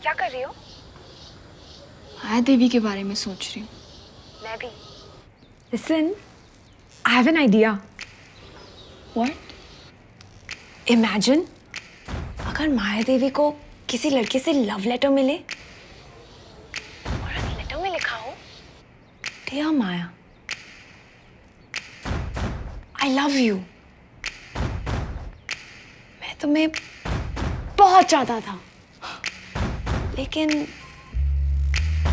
क्या कर रही हो? माया देवी के बारे में सोच रही हूँ. मैं भी. Listen, I have an idea. What? Imagine, अगर माया देवी को किसी लड़के से love letter मिले और उस letter में लिखा हो, Dear Maya, I love you. मैं तुम्हें बहुत चाहता था. लेकिन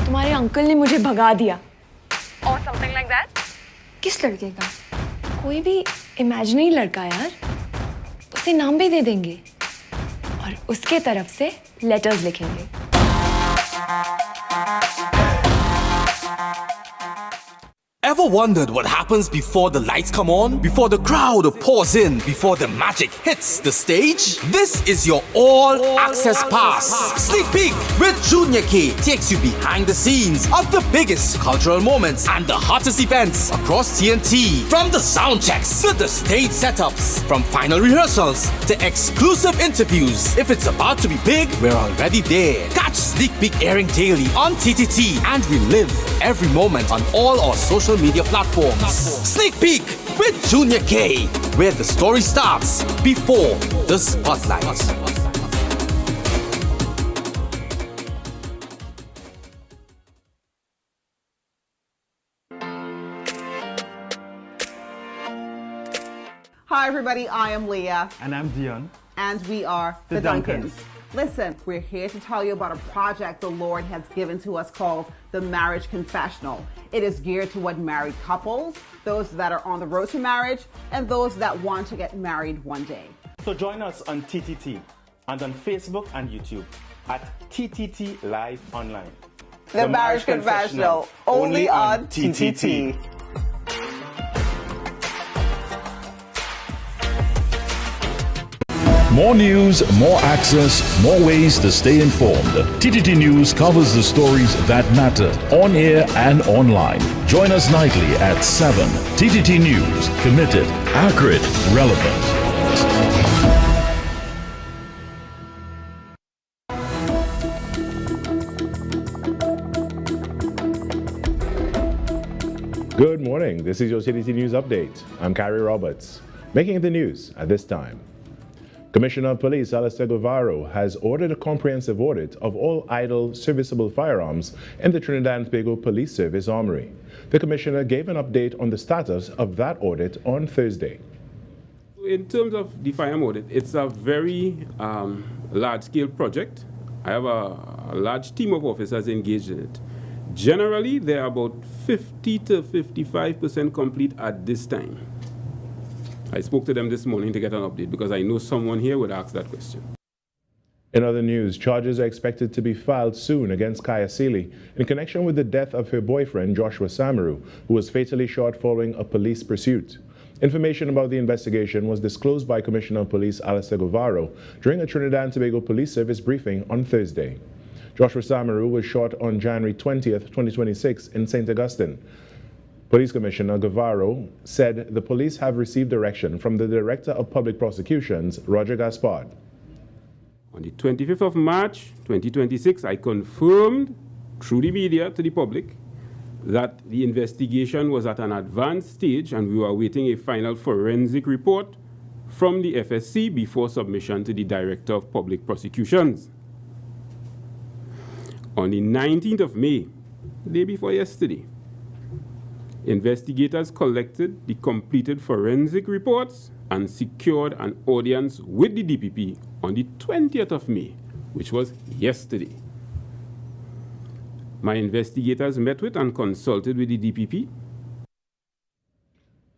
तुम्हारे अंकल ने मुझे भगा दिया. Or something like that? किस लड़के का? कोई भी इमेजिनरी लड़का यार. उसे नाम भी दे देंगे और उसके तरफ से लेटर्स लिखेंगे. Ever wondered what happens before the lights come on? Before the crowd pours in? Before the magic hits the stage? This is your all-access pass. Sneak Peek with Junior K takes you behind the scenes of the biggest cultural moments and the hottest events across TNT. From the sound checks to the stage setups, from final rehearsals to exclusive interviews. If it's about to be big, we're already there. Catch Sneak Peek airing daily on TTT and relive every moment on all our social media platforms. Sneak Peek with Junior K, where the story starts before the spotlight. Hi everybody, I am Leah. And I'm Dion. And we are The Duncans. Listen, we're here to tell you about a project the Lord has given to us called the Marriage Confessional. It is geared toward married couples, those that are on the road to marriage, and those that want to get married one day. So join us on TTT and on Facebook and YouTube at TTT Live Online. The Marriage Confessional, only on TTT. More news, more access, more ways to stay informed. TTT News covers the stories that matter on air and online. Join us nightly at 7. TTT News, committed, accurate, relevant. Good morning. This is your TTT News Update. I'm Carrie Roberts. Making the news at this time. Commissioner of Police Alistair Guevara has ordered a comprehensive audit of all idle serviceable firearms in the Trinidad and Tobago Police Service Armory. The Commissioner gave an update on the status of that audit on Thursday. In terms of the firearm audit, it's a very large-scale project. I have a large team of officers engaged in it. Generally, they are about 50 to 55% complete at this time. I spoke to them this morning to get an update because I know someone here would ask that question. In other news, charges are expected to be filed soon against Kaya Seeley in connection with the death of her boyfriend, Joshua Samaru, who was fatally shot following a police pursuit. Information about the investigation was disclosed by Commissioner of Police Alistair Guevara during a Trinidad and Tobago Police Service briefing on Thursday. Joshua Samaru was shot on January 20th, 2026 in St. Augustine. Police Commissioner Guevara said the police have received direction from the Director of Public Prosecutions, Roger Gaspard. On the 25th of March, 2026, I confirmed through the media to the public that the investigation was at an advanced stage and we were awaiting a final forensic report from the FSC before submission to the Director of Public Prosecutions. On the 19th of May, the day before yesterday, investigators collected the completed forensic reports and secured an audience with the DPP on the 20th of May, which was yesterday. My investigators met with and consulted with the DPP.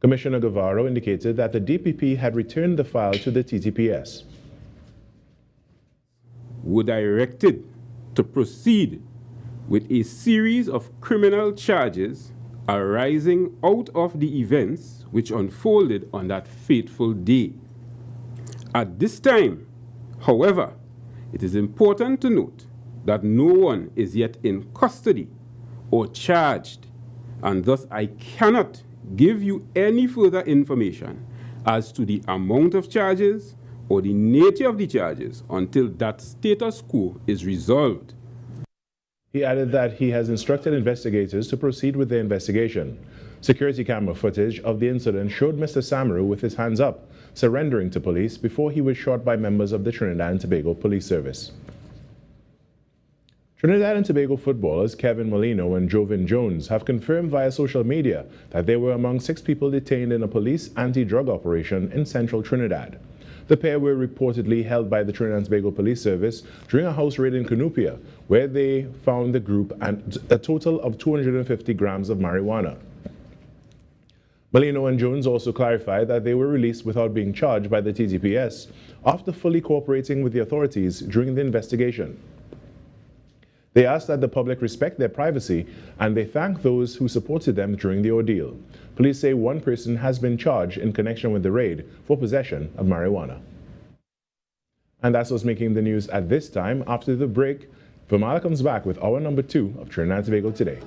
Commissioner Guevara indicated that the DPP had returned the file to the TTPS. Were directed to proceed with a series of criminal charges arising out of the events which unfolded on that fateful day. At this time, however, it is important to note that no one is yet in custody or charged, and thus I cannot give you any further information as to the amount of charges or the nature of the charges until that status quo is resolved. He added that he has instructed investigators to proceed with the investigation. Security camera footage of the incident showed Mr. Samaru with his hands up, surrendering to police before he was shot by members of the Trinidad and Tobago Police Service. Trinidad and Tobago footballers Kevin Molino and Jovin Jones have confirmed via social media that they were among 6 people detained in a police anti-drug operation in central Trinidad. The pair were reportedly held by the Trinidad and Tobago Police Service during a house raid in Cunupia, where they found the group and a total of 250 grams of marijuana. Molino and Jones also clarified that they were released without being charged by the TTPS after fully cooperating with the authorities during the investigation. They asked that the public respect their privacy, and they thank those who supported them during the ordeal. Police say one person has been charged in connection with the raid for possession of marijuana. And that's what's making the news at this time. After the break, Virmala comes back with hour number 2 of Trinidad and Tobago Today.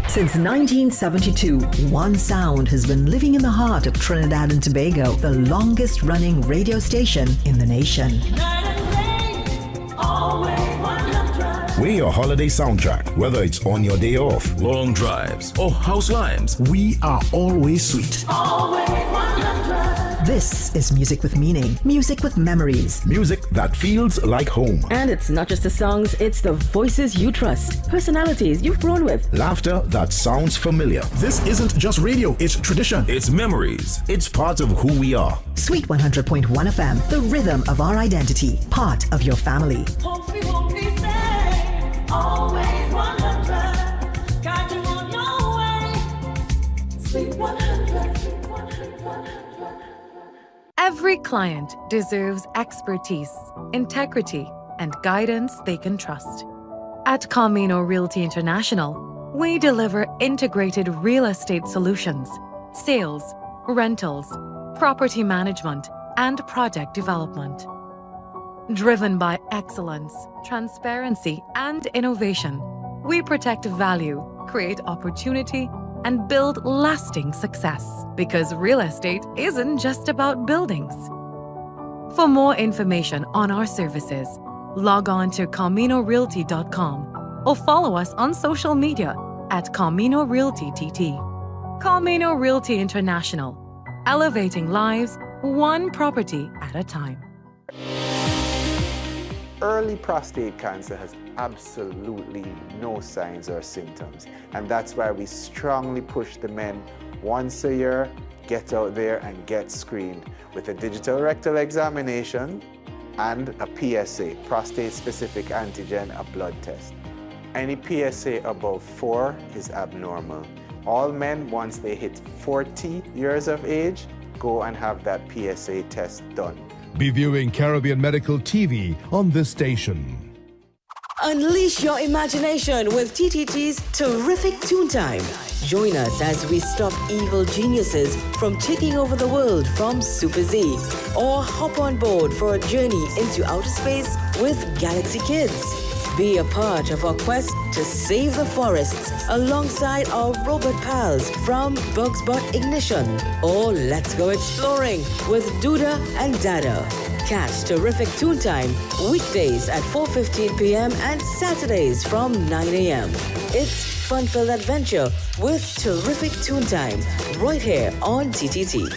Since 1972, one sound has been living in the heart of Trinidad and Tobago, the longest running radio station in the nation. We're your holiday soundtrack, whether it's on your day off, long drives, or house lives. We are always sweet. This is music with meaning, music with memories. Music that feels like home. And it's not just the songs, it's the voices you trust, personalities you've grown with. Laughter that sounds familiar. This isn't just radio, it's tradition. It's memories. It's part of who we are. Sweet 100.1 FM, the rhythm of our identity, part of your family. Always 100, got you on your way. Sweet 100. Every client deserves expertise, integrity, and guidance they can trust. At Camino Realty International, we deliver integrated real estate solutions, sales, rentals, property management, and project development. Driven by excellence, transparency, and innovation, we protect value, create opportunity, and build lasting success. Because real estate isn't just about buildings. For more information on our services, log on to CaminoRealty.com or follow us on social media at Camino Realty TT. Camino Realty International, elevating lives one property at a time. Early prostate cancer has absolutely no signs or symptoms, and that's why we strongly push the men once a year, get out there and get screened with a digital rectal examination and a PSA, prostate-specific antigen, a blood test. Any PSA above 4 is abnormal. All men, once they hit 40 years of age, go and have that PSA test done. Be viewing Caribbean Medical TV on this station. Unleash your imagination with TTT's Terrific Toontime. Join us as we stop evil geniuses from taking over the world from Super Z. Or hop on board for a journey into outer space with Galaxy Kids. Be a part of our quest to save the forests alongside our robot pals from Bugs Bot Ignition. Or let's go exploring with Duda and Dada. Catch Terrific Toontime weekdays at 4:15 p.m. and Saturdays from 9 a.m. It's fun-filled adventure with Terrific Toontime right here on TTT.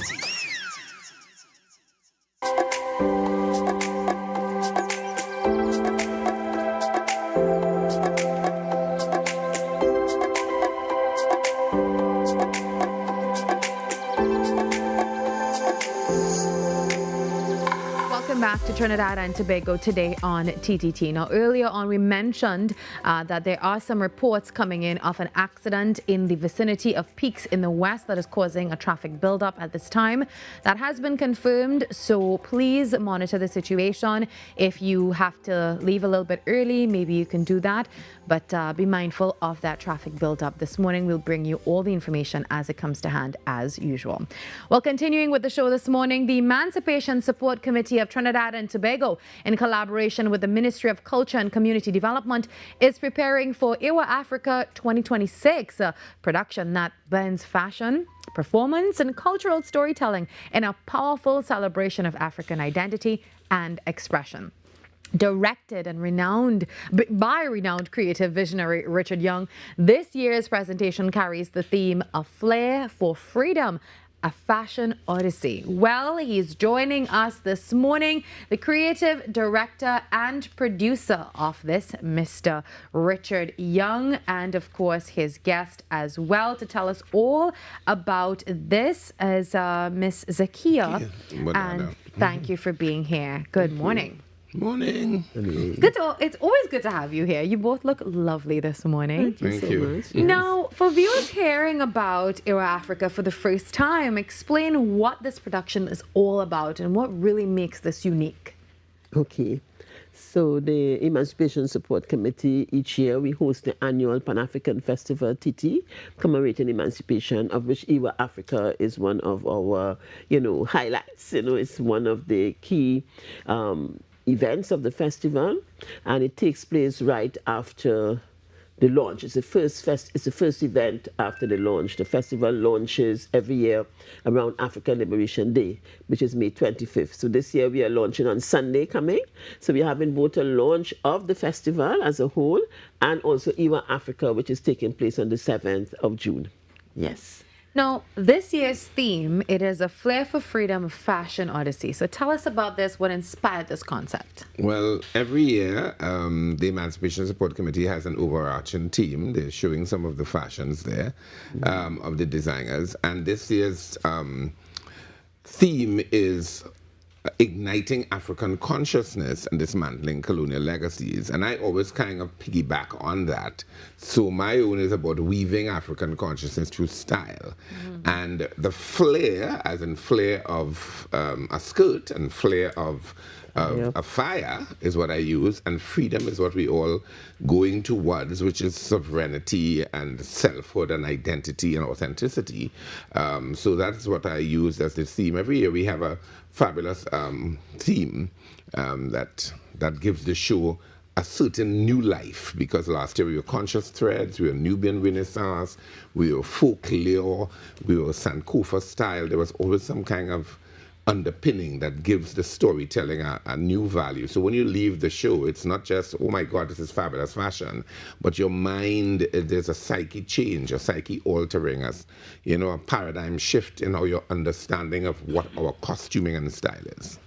Back to Trinidad and Tobago today on TTT. Now, earlier on, we mentioned that there are some reports coming in of an accident in the vicinity of Peaks in the west that is causing a traffic buildup at this time. That has been confirmed, so please monitor the situation. If you have to leave a little bit early, maybe you can do that, but be mindful of that traffic buildup. This morning, we'll bring you all the information as it comes to hand, as usual. Well, continuing with the show this morning, the Emancipation Support Committee of Trinidad and Tobago, in collaboration with the Ministry of Culture and Community Development, is preparing for Ifa Africa 2026, a production that blends fashion, performance, and cultural storytelling in a powerful celebration of African identity and expression. Directed and renowned by renowned creative visionary Richard Young, this year's presentation carries the theme of Flair for Freedom, a fashion odyssey. Well, he's joining us this morning, the creative director and producer of this, Mr. Richard Young, and of course his guest as well to tell us all about this is Miss Zakia. And thank you for being here. Good morning. Morning. It's always good to have you here. You both look lovely this morning. Thank you. Now, for viewers hearing about Ifa Africa for the first time, explain what this production is all about and what really makes this unique. Okay. So the Emancipation Support Committee, each year we host the annual Pan-African Festival, TT, commemorating emancipation, of which Ifa Africa is one of our, highlights. It's one of the key events of the festival, and it takes place right after the launch. It's the first event after the launch. The festival launches every year around African Liberation Day, which is May 25th. So this year we are launching on Sunday coming. So we're having both a launch of the festival as a whole and also Ifa Africa, which is taking place on the 7th of June. Yes. Now, this year's theme, it is a flair for freedom fashion odyssey. So tell us about this, what inspired this concept? Well, every year, the Emancipation Support Committee has an overarching theme. They're showing some of the fashions there of the designers. And this year's theme is igniting African consciousness and dismantling colonial legacies. And I always kind of piggyback on that. So my own is about weaving African consciousness through style. And the flair, as in flair of a skirt and flair of a fire is what I use, and freedom is what we all going towards, which is sovereignty and selfhood and identity and authenticity. So that's what I use as the theme. Every year we have a fabulous theme that gives the show a certain new life, because last year we were conscious threads, we were Nubian Renaissance, we were folklore, we were Sankofa style. There was always some kind of underpinning that gives the storytelling a new value. So when you leave the show, it's not just, oh my God, this is fabulous fashion, but your mind, there's a psyche change, a psyche altering, as you know, a paradigm shift in how your understanding of what our costuming and style is.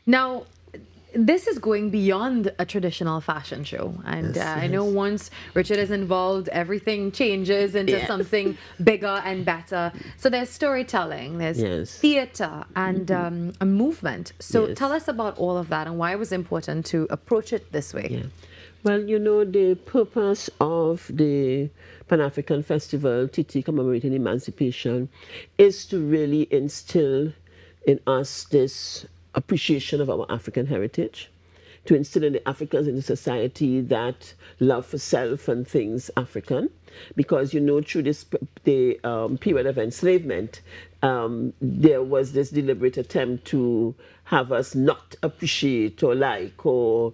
Now, this is going beyond a traditional fashion show. And I know once Richard is involved, everything changes into something bigger and better. So there's storytelling, there's theater, and a movement. So tell us about all of that and why it was important to approach it this way. Well, you know, the purpose of the Pan-African Festival, TT Commemorating Emancipation, is to really instill in us this appreciation of our African heritage, to instill in the Africans in the society that love for self and things African, because you know through this the period of enslavement, there was this deliberate attempt to have us not appreciate or like or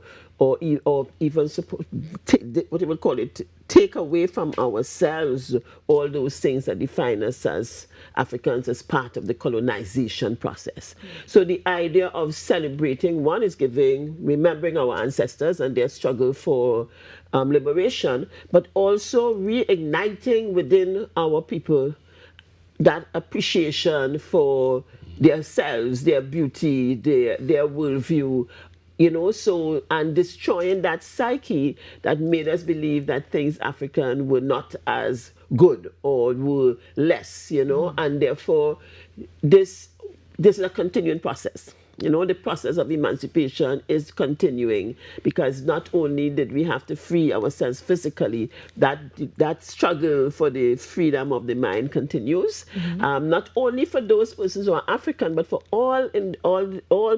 even what you would call it, take away from ourselves all those things that define us as Africans as part of the colonization process. So the idea of celebrating, one is remembering our ancestors and their struggle for liberation, but also reigniting within our people that appreciation for themselves, their beauty, their worldview, you know, so, and destroying that psyche that made us believe that things African were not as good or were less, you know, and therefore this is a continuing process. You know, the process of emancipation is continuing, because not only did we have to free ourselves physically, that struggle for the freedom of the mind continues. Not only for those persons who are African, but for all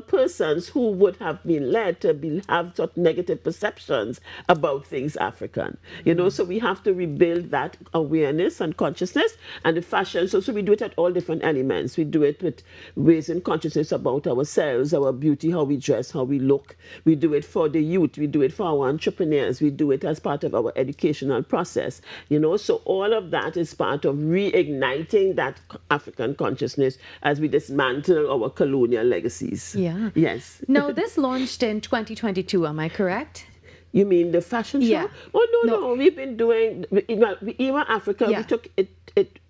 persons who would have been led to have such negative perceptions about things African. You know, so we have to rebuild that awareness and consciousness, and the fashion. So we do it at all different elements. We do it with raising consciousness about ourselves, our beauty, how we dress, how we look. We do it for the youth. We do it for our entrepreneurs. We do it as part of our educational process. You know, so all of that is part of reigniting that African consciousness as we dismantle our colonial legacies. Yeah. Yes. Now, this launched in 2022, am I correct? You mean the fashion show? Yeah. Oh, no. We've been doing, Ifa Africa, we took it.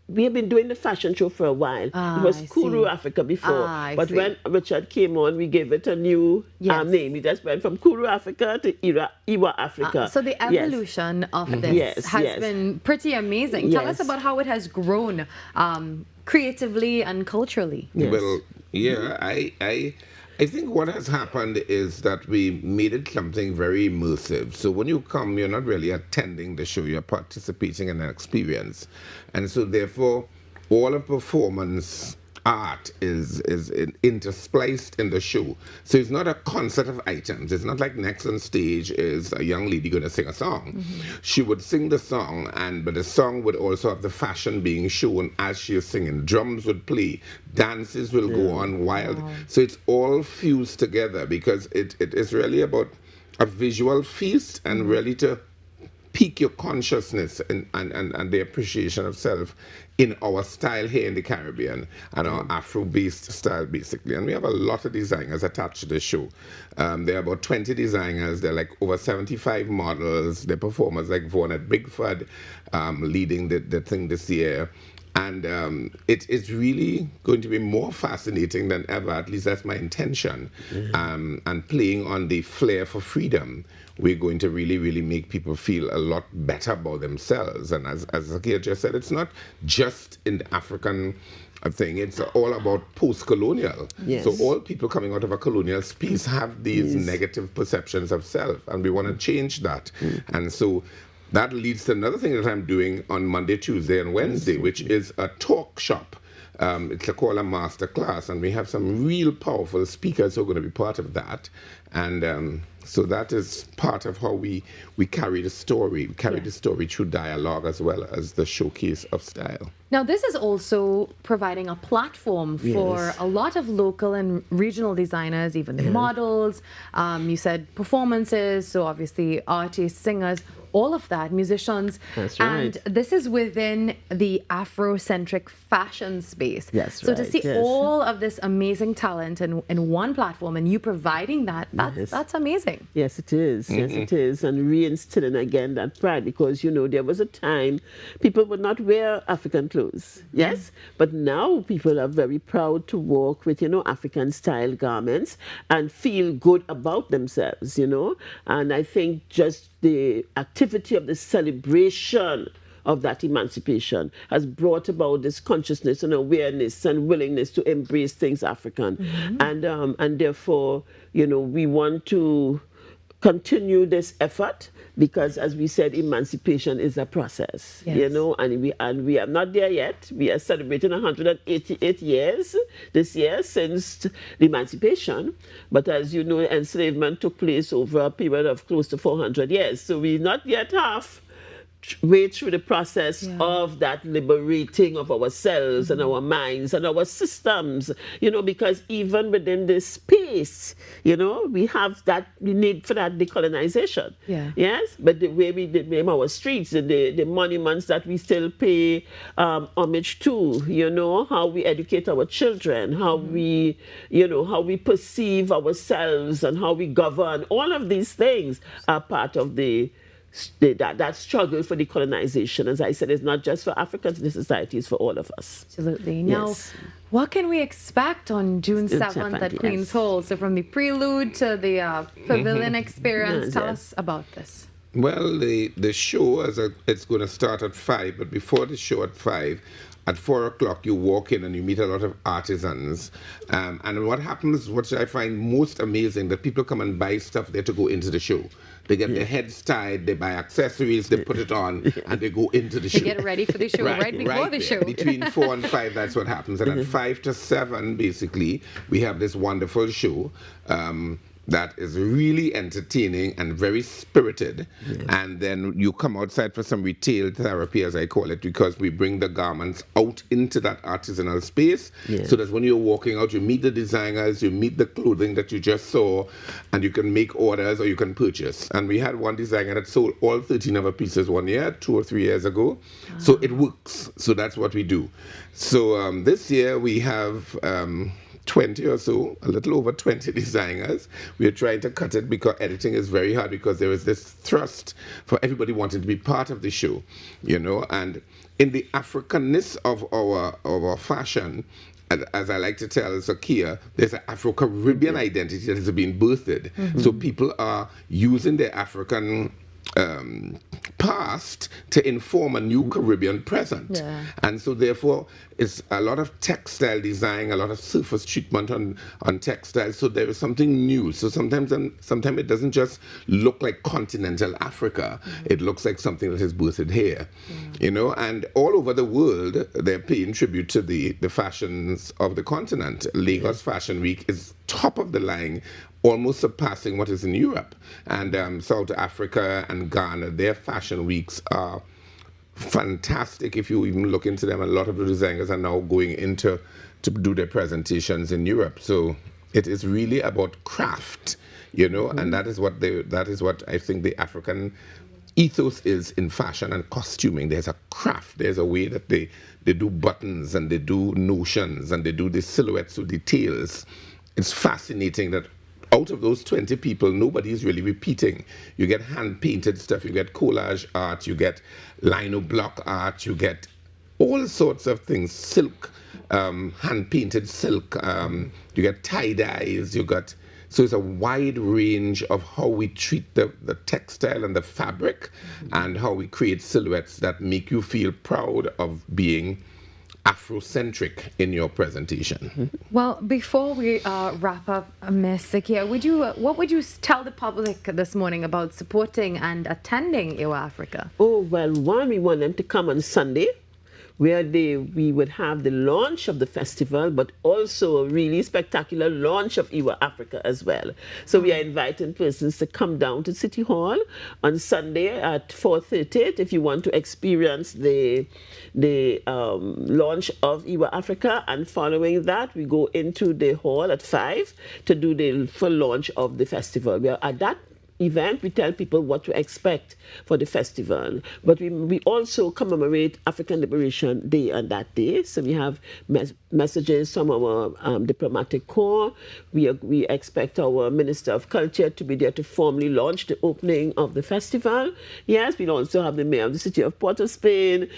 We have been doing the fashion show for a while. It was Kuru Africa before. But when Richard came on, we gave it a new name. We just went from Kuru Africa to Iwa Africa. So the evolution of this has been pretty amazing. Tell us about how it has grown creatively and culturally. Well, I think what has happened is that we made it something very immersive. So when you come, you're not really attending the show, you're participating in an experience. And so therefore, all of performance art is interspliced in the show. So it's not a concert of items. It's not like next on stage is a young lady going to sing a song. She would sing the song, but the song would also have the fashion being shown as she is singing. Drums would play, dances will go on wild. So it's all fused together, because it is really about a visual feast and really to pique your consciousness and the appreciation of self in our style here in the Caribbean, and our Afro-based style, basically. And we have a lot of designers attached to the show. There are about 20 designers. There are like over 75 models. There are performers like Vaughan at Bigford leading the thing this year. And it is really going to be more fascinating than ever, at least that's my intention. And playing on the flair for freedom, we're going to really, really make people feel a lot better about themselves. And as Zakia just said, it's not just in the African thing, it's all about post-colonial. Yes. So all people coming out of a colonial space have these negative perceptions of self, and we want to change that. And so that leads to another thing that I'm doing on Monday, Tuesday, and Wednesday, which is a talk shop. It's called a master class, and we have some real powerful speakers who are going to be part of that. And so that is part of how we carry the story. We carry the story through dialogue as well as the showcase of style. Now, this is also providing a platform for a lot of local and regional designers, even the models. You said performances, so obviously artists, singers, all of that, musicians. That's right. And this is within the Afrocentric fashion space. That's so right, to see yes. all of this amazing talent in one platform and you providing that, that's amazing. Yes, it is. Yes, it is. And reinstilling again that pride, because, you know, there was a time people would not wear African clothes. Yes? But now people are very proud to walk with, you know, African style garments and feel good about themselves, you know. And I think just the activity of the celebration of that emancipation has brought about this consciousness and awareness and willingness to embrace things African. And therefore, you know, we want to continue this effort because, as we said, emancipation is a process, you know, and we are not there yet. We are celebrating 188 years this year since the emancipation. But as you know, enslavement took place over a period of close to 400 years. So we're not yet way through the process of that liberating of ourselves and our minds and our systems, you know, because even within this space, you know, we have that need for that decolonization. Yes, but the way we name our streets, the monuments that we still pay homage to, you know, how we educate our children, how we, you know, how we perceive ourselves and how we govern, all of these things are part of that struggle for decolonization. As I said, it's not just for Africans, the society is for all of us. Absolutely. Now, what can we expect on June 7th at Queen's Hall? So from the prelude to the pavilion experience, tell us about this. Well, the show, it's going to start at 5, but before the show at 5, at 4 o'clock, you walk in and you meet a lot of artisans. And what happens, what I find most amazing, that people come and buy stuff there to go into the show. They get their heads tied, they buy accessories, they put it on, and they go into the show. They get ready for the show right before the show. Between 4 and 5, that's what happens. And at 5 to 7, basically, we have this wonderful show that is really entertaining and very spirited. And then you come outside for some retail therapy, as I call it, because we bring the garments out into that artisanal space, so that when you're walking out, you meet the designers, you meet the clothing that you just saw, and you can make orders or you can purchase. And we had one designer that sold all 13 of her pieces 1 year, 2 or 3 years ago. So it works. So that's what we do. So this year we have 20 or so, a little over 20 designers. We are trying to cut it because editing is very hard, because there is this thrust for everybody wanting to be part of the show, you know. And in the Africanness of our fashion, as I like to tell Zakia, there's an Afro-Caribbean identity that has been birthed. So people are using their African past to inform a new Caribbean present. And so therefore it's a lot of textile design, a lot of surface treatment on textiles, so there is something new. So sometimes it doesn't just look like continental Africa, it looks like something that is birthed here, you know. And all over the world they're paying tribute to the fashions of the continent. Lagos Fashion Week is top of the line, almost surpassing what is in Europe. And South Africa and Ghana, their fashion weeks are fantastic. If you even look into them, a lot of the designers are now going into to do their presentations in Europe. So it is really about craft, you know, and that is what I think the African ethos is in fashion and costuming. There's a craft, there's a way that they do buttons and they do notions and they do the silhouettes with details. It's fascinating that out of those 20 people, nobody is really repeating. You get hand-painted stuff, you get collage art, you get lino block art, you get all sorts of things, silk, hand-painted silk, you get tie-dyes, so it's a wide range of how we treat the textile and the fabric and how we create silhouettes that make you feel proud of being Afrocentric in your presentation. Well, before we wrap up, Ms. Zakia, what would you tell the public this morning about supporting and attending Iwa Africa? Oh, well, one, we want them to come on Sunday, where we would have the launch of the festival, but also a really spectacular launch of Iwa Africa as well. So we are inviting persons to come down to City Hall on Sunday at 4:30 if you want to experience the launch of Iwa Africa, and following that we go into the hall at 5 to do the full launch of the festival. We are at that event, we tell people what to expect for the festival, but we also commemorate African Liberation Day on that day. So we have messages from our diplomatic corps. We expect our Minister of Culture to be there to formally launch the opening of the festival. Yes, we also have the Mayor of the City of Port of Spain,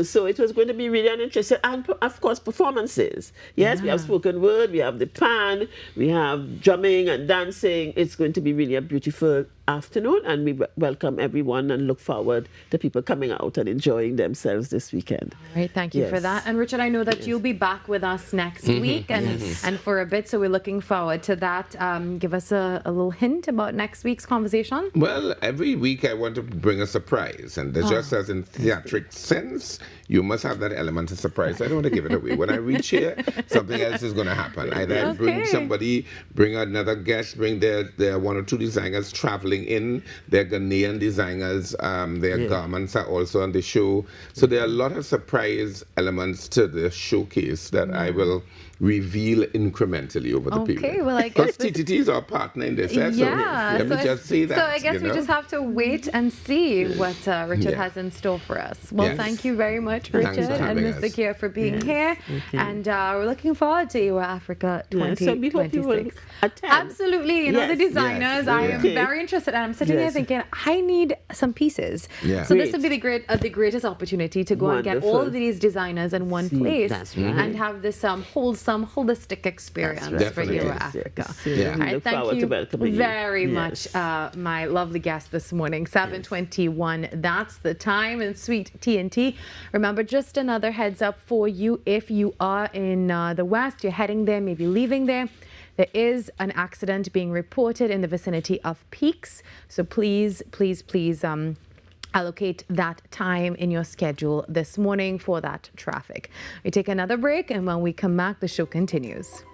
so it was going to be really an interesting, and of course performances. Yes, we have spoken word, we have the pan, we have drumming and dancing. It's going to be really a beautiful afternoon, and we welcome everyone and look forward to people coming out and enjoying themselves this weekend. All right, thank you for that. And Richard, I know that you'll be back with us next week and for a bit, so we're looking forward to that. Give us a little hint about next week's conversation. Well, every week I want to bring a surprise, and just as in theatric sense, you must have that element of surprise. I don't want to give it away. When I reach here, something else is going to happen. Either I bring somebody, bring another guest, bring their one or two designers traveling in, their Ghanaian designers, their garments are also on the show. So there are a lot of surprise elements to the showcase that I will reveal incrementally over the period. Well, I guess because TTT is our partner in this. Yeah, so let me just say that. So I guess we just have to wait and see what Richard has in store for us. Well, thank you very much, Richard and Ms. Zakia, for being here. And we're looking forward to Iwa Africa 2026. So we hope you will attend. Absolutely. The designers, I am very interested. And I'm sitting here thinking, I need some pieces. So this would be the greatest opportunity to go and get all of these designers in one place and have this wholesome, holistic experience for Iwa Africa. All right, thank you very much, my lovely guest this morning. 7:21, that's the time in Sweet TNT. Remember, just another heads up for you, if you are in the West, you're heading there, maybe leaving there, there is an accident being reported in the vicinity of Peaks. So please, allocate that time in your schedule this morning for that traffic. We take another break, and when we come back, the show continues.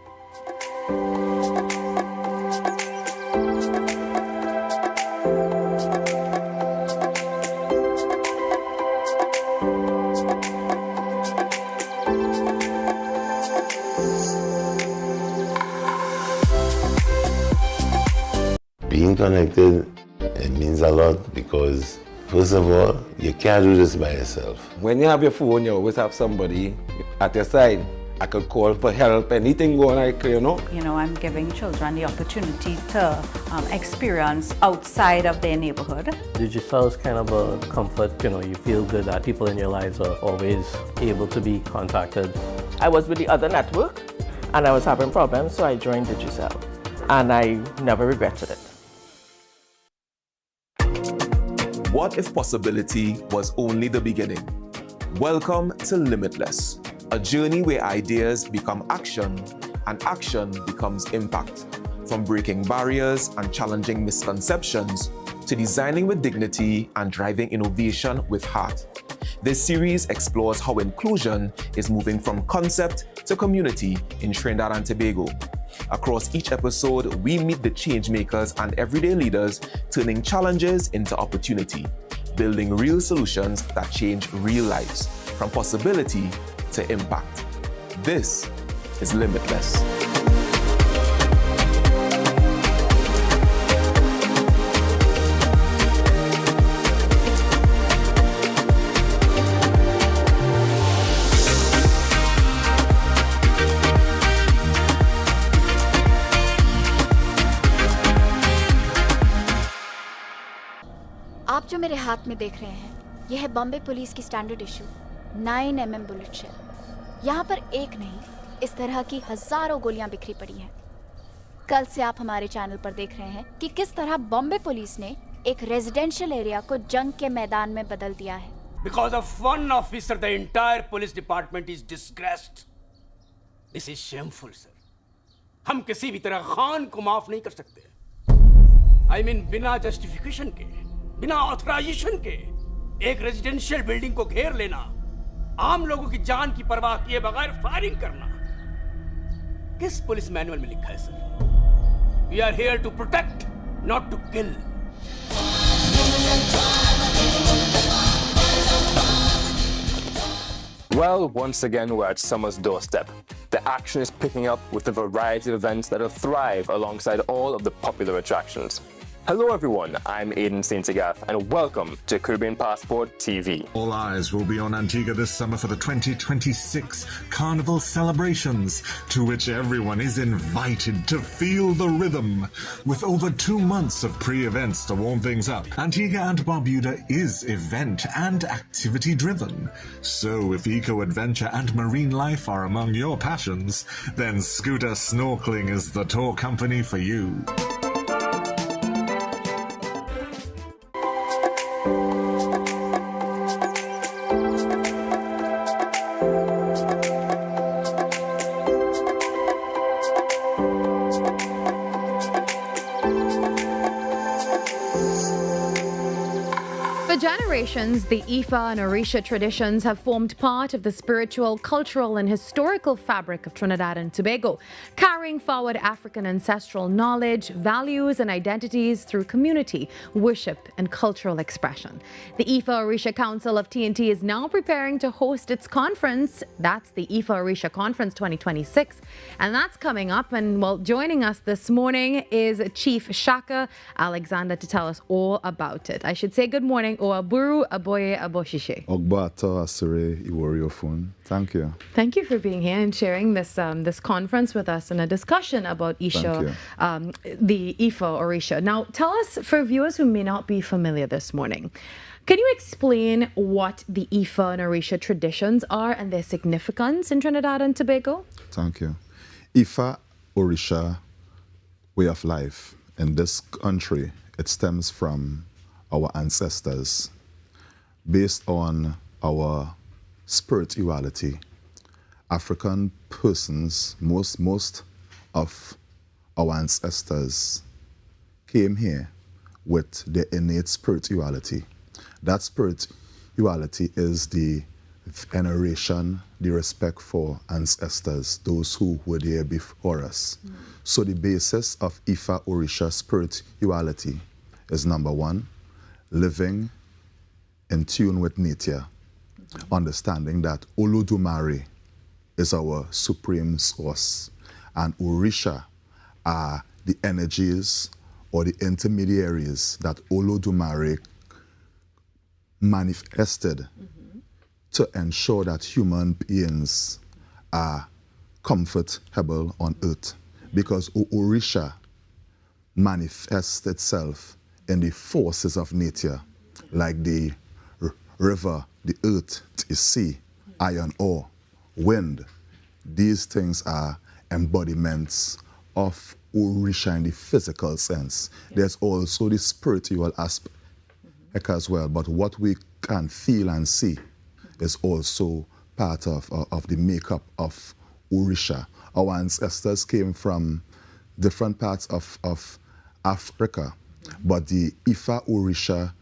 Being connected, it means a lot because first of all, you can't do this by yourself. When you have your phone, you always have somebody at your side. I could call for help, anything going on, I'm giving children the opportunity to experience outside of their neighborhood. Digital is kind of a comfort, you feel good that people in your lives are always able to be contacted. I was with the other network, and I was having problems, so I joined Digicel, and I never regretted it. What if possibility was only the beginning? Welcome to Limitless, a journey where ideas become action and action becomes impact. From breaking barriers and challenging misconceptions to designing with dignity and driving innovation with heart. This series explores how inclusion is moving from concept to community in Trinidad and Tobago. Across each episode, we meet the change makers and everyday leaders turning challenges into opportunity, building real solutions that change real lives, from possibility to impact. This is Limitless. आप जो मेरे हाथ में देख रहे हैं, यह है बॉम्बे पुलिस की standard issue 9mm bullet shell. यहाँ पर एक नहीं, इस तरह की हजारों गोलियां बिखरी पड़ी हैं। कल से आप हमारे चैनल पर देख रहे हैं कि किस तरह बॉम्बे पुलिस ने एक रेजिडेंशियल एरिया को जंग के मैदान में बदल दिया है। Because of one officer, the entire police department is disgraced. This is shameful, sir. हम किसी भी तरह खान को माफ नहीं कर सकते। I mean, बिना जस्टिफिकेशन के, बिना ऑथराइजेशन के एक रेजिडेंशियल बिल्डिंग को घेर लेना, आम लोगों की जान की परवाह किए बगैर फायरिंग करना, किस पुलिस मैनुअल में लिखा है sir? We are here to protect, not to kill. Well, once again, we're at summer's doorstep. The action is picking up with a variety of events that'll thrive alongside all of the popular attractions. Hello everyone, I'm Aidan St. Agath and welcome to Caribbean Passport TV. All eyes will be on Antigua this summer for the 2026 Carnival celebrations, to which everyone is invited to feel the rhythm. With over 2 months of pre-events to warm things up, Antigua and Barbuda is event and activity driven. So if eco-adventure and marine life are among your passions, then Scooter Snorkeling is the tour company for you. The Ifa and Orisha traditions have formed part of the spiritual, cultural, and historical fabric of Trinidad and Tobago, carrying forward African ancestral knowledge, values, and identities through community, worship, and cultural expression. The Ifa Orisha Council of TNT is now preparing to host its conference. That's the Ifa Orisha Conference 2026, and that's coming up. And well, joining us this morning is Chief Shaka Alexander to tell us all about it. I should say good morning, Oaburu Aboye Aboshishe. Ogbata Asure Iworiofun. Thank you. Thank you for being here and sharing this this conference with us and a discussion about Isha, the Ifa Orisha. Now, tell us, for viewers who may not be familiar this morning, can you explain what the Ifa and Orisha traditions are and their significance in Trinidad and Tobago? Thank you. Ifa Orisha way of life in this country, it stems from our ancestors, based on our spirituality. African persons, most of our ancestors came here with their innate spirituality. That spirituality is the veneration, the respect for ancestors, those who were there before us. So the basis of Ifa Orisha spirituality is, number one, living in tune with nature, understanding that Olodumare is our supreme source, and Orisha are the energies or the intermediaries that Olodumare manifested to ensure that human beings are comfortable on earth, because Orisha manifests itself in the forces of nature, like the river, the earth, the sea, iron ore, wind. These things are embodiments of Orisha in the physical sense. There's also the spiritual aspect as well, but what we can feel and see is also part of the makeup of Orisha. Our ancestors came from different parts of Africa, but the Ifa Orisha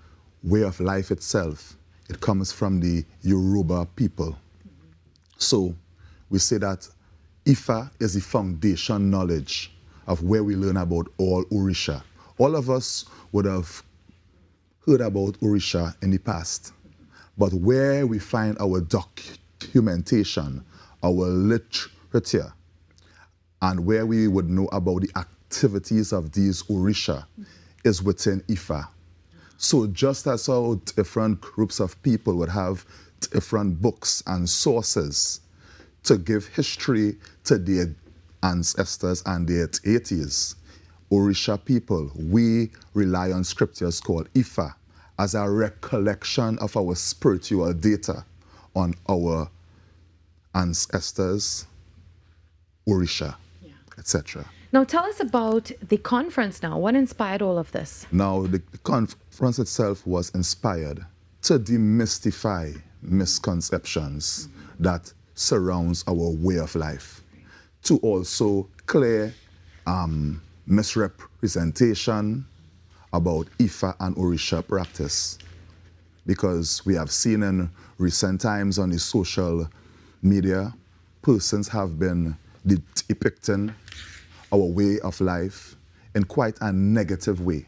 way of life itself, it comes from the Yoruba people. So we say that Ifa is the foundation knowledge of where we learn about all Orisha. All of us would have heard about Orisha in the past, but where we find our documentation, our literature, and where we would know about the activities of these Orisha is within Ifa. So just as how different groups of people would have different books and sources to give history to their ancestors and their deities, Orisha people, we rely on scriptures called Ifa as a recollection of our spiritual data, on our ancestors, Orisha, etc. Now tell us about the conference now. What inspired all of this? Now, the conference itself was inspired to demystify misconceptions that surrounds our way of life, to also clear misrepresentation about Ifa and Orisha practice. Because we have seen in recent times on the social media, persons have been depicting our way of life in quite a negative way.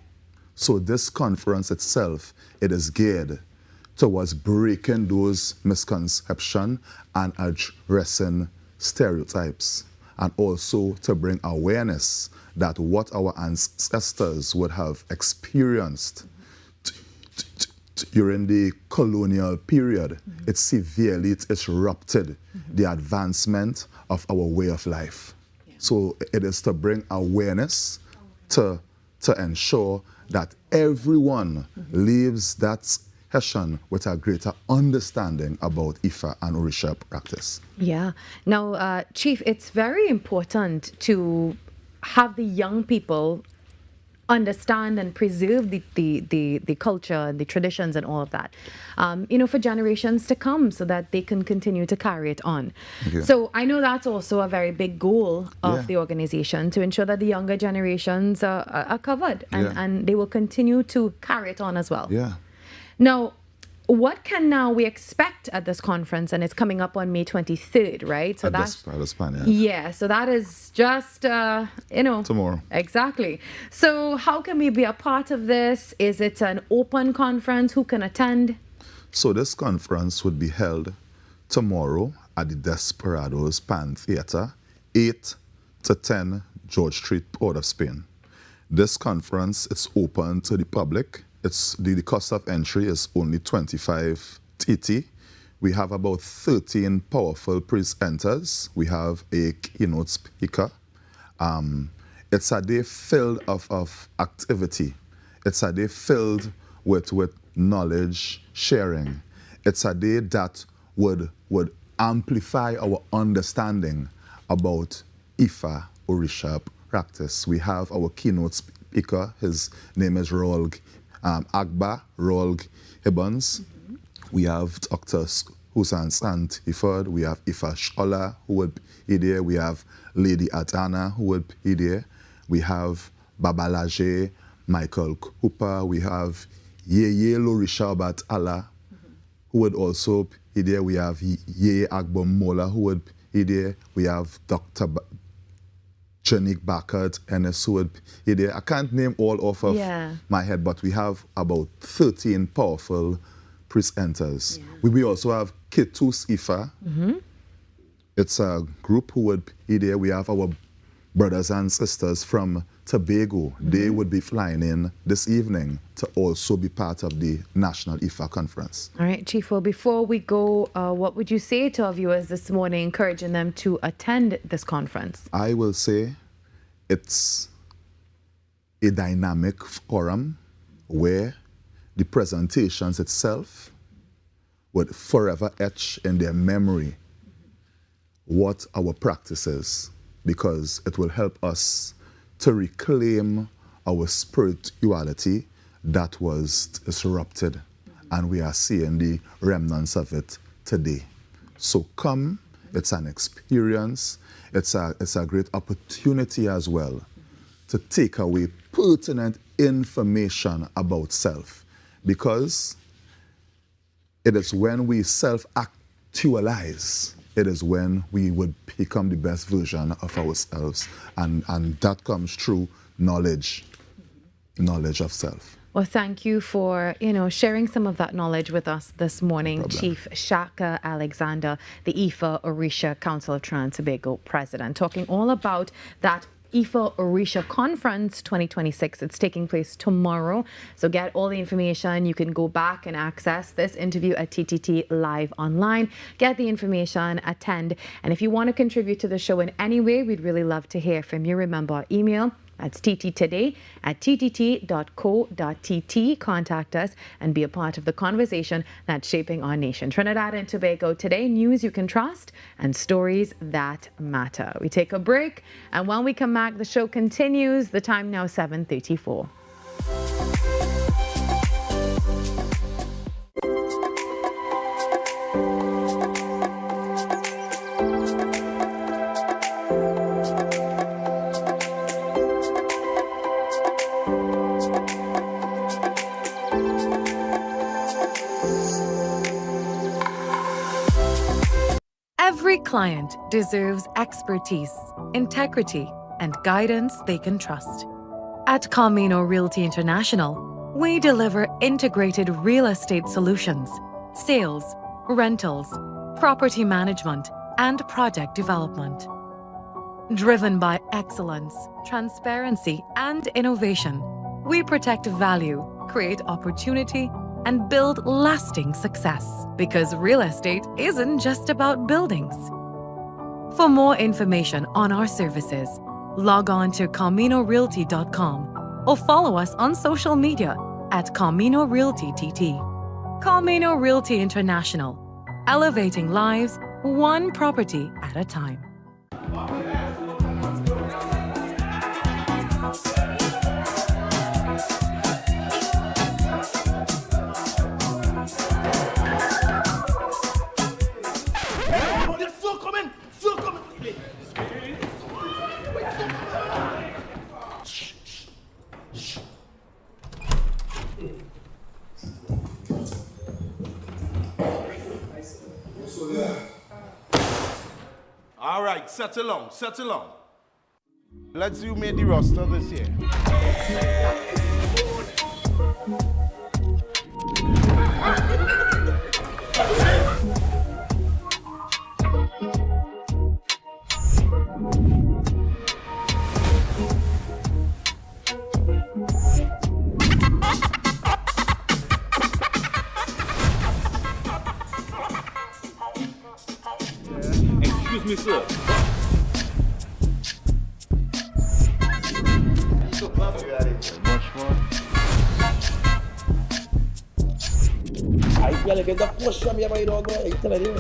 So this conference itself, it is geared towards breaking those misconceptions and addressing stereotypes, and also to bring awareness that what our ancestors would have experienced during the colonial period, it severely disrupted the advancement of our way of life. So it is to bring awareness to ensure that everyone leaves that session with a greater understanding about Ifa and Orisha practice. Yeah. Now, Chief, it's very important to have the young people understand and preserve the culture and the traditions and all of that, for generations to come, so that they can continue to carry it on. So I know that's also a very big goal of the organization, to ensure that the younger generations are covered and they will continue to carry it on as well. Now, what can now we expect at this conference? And it's coming up on May 23rd, right? So that's so that is just tomorrow. Exactly. So how can we be a part of this? Is it an open conference? Who can attend? So this conference would be held tomorrow at the Desperados Pan Theatre, 8 to 10 George Street, Port of Spain. This conference is open to the public. The cost of entry is only 25 TT. We have about 13 powerful presenters. We have a keynote speaker. It's a day filled of activity. It's a day filled with knowledge sharing. It's a day that would amplify our understanding about Ifa Orisha practice. We have our keynote speaker. His name is Rolg Hibbons. We have Dr. Husan Sant-Iford. We have Ifa Shola, who would be there. We have Lady Atana, who would be there. We have Babalaje, Michael Cooper. We have Yeye Lorisha Allah, who would also be there. We have Yeye Agbomola, who would be there. We have Dr. Janik Bakat, Ennis, who would be there. I can't name all off of my head, but we have about 13 powerful presenters. We also have Ketus Ifa. It's a group who would be there. We have our brothers and sisters from Tobago. They would be flying in this evening to also be part of the National Ifa Conference. All right, Chief. Well, before we go, what would you say to our viewers this morning, encouraging them to attend this conference? I will say it's a dynamic forum where the presentations itself would forever etch in their memory what our practice is, because it will help us to reclaim our spirituality that was disrupted, and we are seeing the remnants of it today. So come, it's an experience, it's a great opportunity as well to take away pertinent information about self, because it is when we self-actualize, it is when we would become the best version of ourselves. And that comes through knowledge of self. Well, thank you for, sharing some of that knowledge with us this morning, Chief Shaka Alexander, the Ifa Orisha Council of Trinidad and Tobago President, talking all about that Ifa Orisha Conference 2026. It's taking place tomorrow. So get all the information. You can go back and access this interview at TTT Live online. Get the information, attend. And if you want to contribute to the show in any way, we'd really love to hear from you. Remember our email, That's TT Today at ttt.co.tt. Contact us and be a part of the conversation that's shaping our nation. Trinidad and Tobago Today, news you can trust and stories that matter. We take a break, and when we come back, the show continues. The time now 7:34. Every client deserves expertise, integrity, and guidance they can trust. At Camino Realty International, we deliver integrated real estate solutions, sales, rentals, property management, and project development. Driven by excellence, transparency, and innovation, we protect value, create opportunity, and build lasting success. Because real estate isn't just about buildings. For more information on our services, log on to CaminoRealty.com or follow us on social media at Camino Realty TT. Camino Realty International, elevating lives one property at a time. All right, settle on. Let's zoom in the roster this year. Excuse me, sir. Aí ela vem da poxa minha mãe logo aí, tá vendo?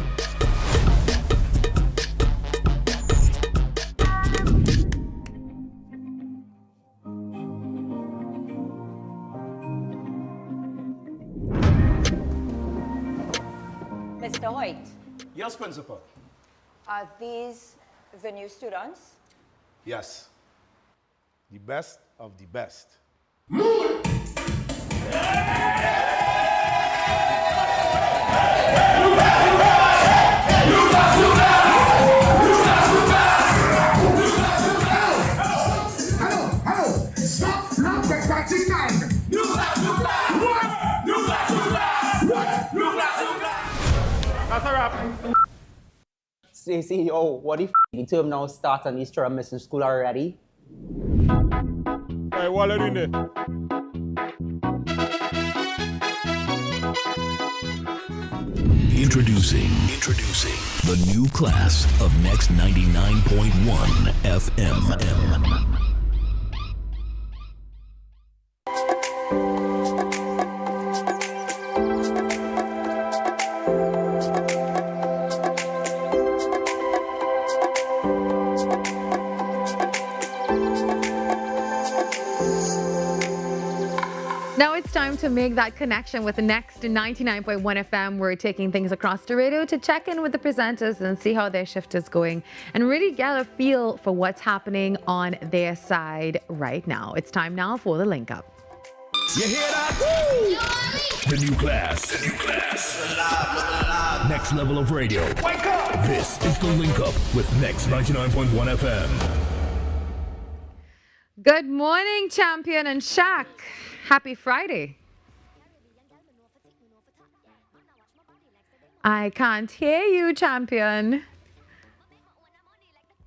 Mr. Hoyt, Yes, Principal. are these the new students? Yes. The best of the best. Stop, now the starting time. New class. That's a wrap. Say, CEO, what if the term now start and these children missing school already? Hey, what are you doing there? Introducing the new class of Next 99.1 FM. Now it's time to make that connection with the Next 99.1 FM. We're taking things across the radio to check in with the presenters and see how their shift is going and really get a feel for what's happening on their side right now. It's time now for the link up. You hear that? Woo! The new class. Next level of radio. Wake up! This is the link up with Next 99.1 FM. Good morning, Champion and Shaq. Happy Friday. I can't hear you, Champion.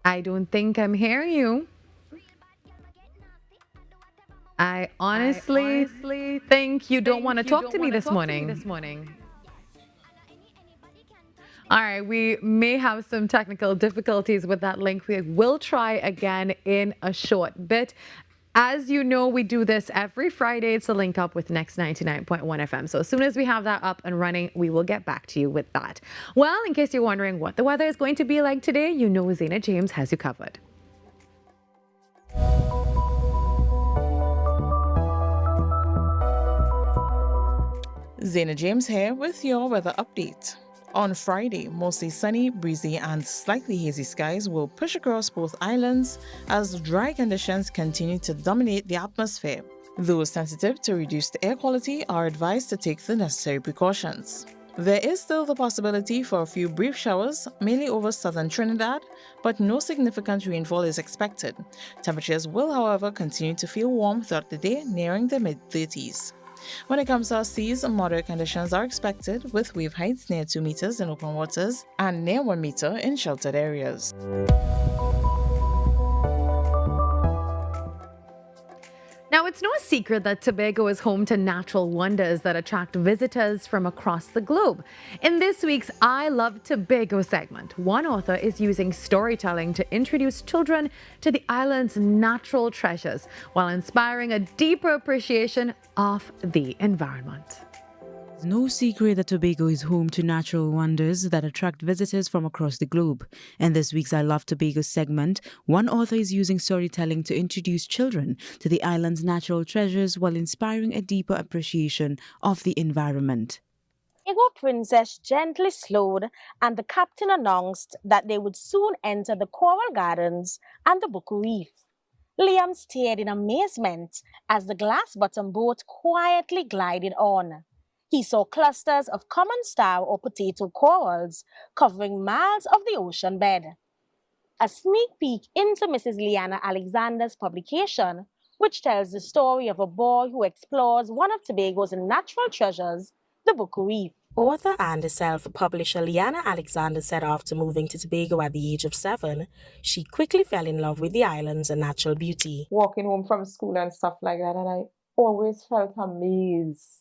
I don't think I'm hearing you. I honestly think you don't want to talk to me this morning. All right, we may have some technical difficulties with that link. We will try again in a short bit. As you know, we do this every Friday. It's a link up with Next 99.1 FM. So as soon as we have that up and running, we will get back to you with that. Well, in case you're wondering what the weather is going to be like today, you know Zaina James has you covered. Zaina James here with your weather update. On Friday, mostly sunny, breezy, and slightly hazy skies will push across both islands as dry conditions continue to dominate the atmosphere. Those sensitive to reduced air quality are advised to take the necessary precautions. There is still the possibility for a few brief showers, mainly over southern Trinidad, but no significant rainfall is expected. Temperatures will, however, continue to feel warm throughout the day, nearing the mid-30s. When it comes to our seas, moderate conditions are expected, with wave heights near 2 meters in open waters and near 1 meter in sheltered areas. Now, it's no secret that Tobago is home to natural wonders that attract visitors from across the globe. In this week's I Love Tobago segment, one author is using storytelling to introduce children to the island's natural treasures while inspiring a deeper appreciation of the environment. It's no secret that Tobago is home to natural wonders that attract visitors from across the globe. In this week's I Love Tobago segment, one author is using storytelling to introduce children to the island's natural treasures while inspiring a deeper appreciation of the environment. Tobago Princess gently slowed, and the captain announced that they would soon enter the coral gardens and the Buku Reef. Liam stared in amazement as the glass-bottom boat quietly glided on. He saw clusters of common star or potato corals covering miles of the ocean bed. A sneak peek into Mrs. Liana Alexander's publication, which tells the story of a boy who explores one of Tobago's natural treasures, the Buku Reef. Author and self-publisher Liana Alexander said after moving to Tobago at the age of 7, she quickly fell in love with the island's natural beauty. Walking home from school and stuff like that, and I always felt amazed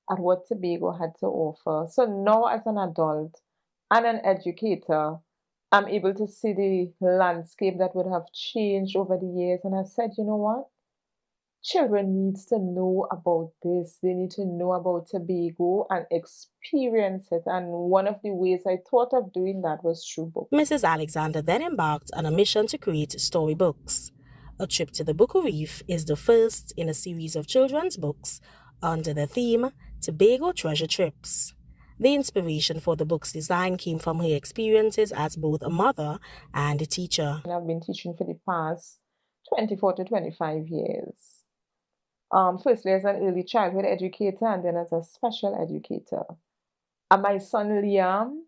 at what Tobago had to offer. So now as an adult and an educator, I'm able to see the landscape that would have changed over the years. And I said, you know what? Children need to know about this. They need to know about Tobago and experience it. And one of the ways I thought of doing that was through books. Mrs. Alexander then embarked on a mission to create storybooks. A Trip to the Buku Reef is the first in a series of children's books under the theme Tobago Treasure Trips. The inspiration for the book's design came from her experiences as both a mother and a teacher. I've been teaching for the past 24 to 25 years. Firstly as an early childhood educator and then as a special educator. And my son Liam,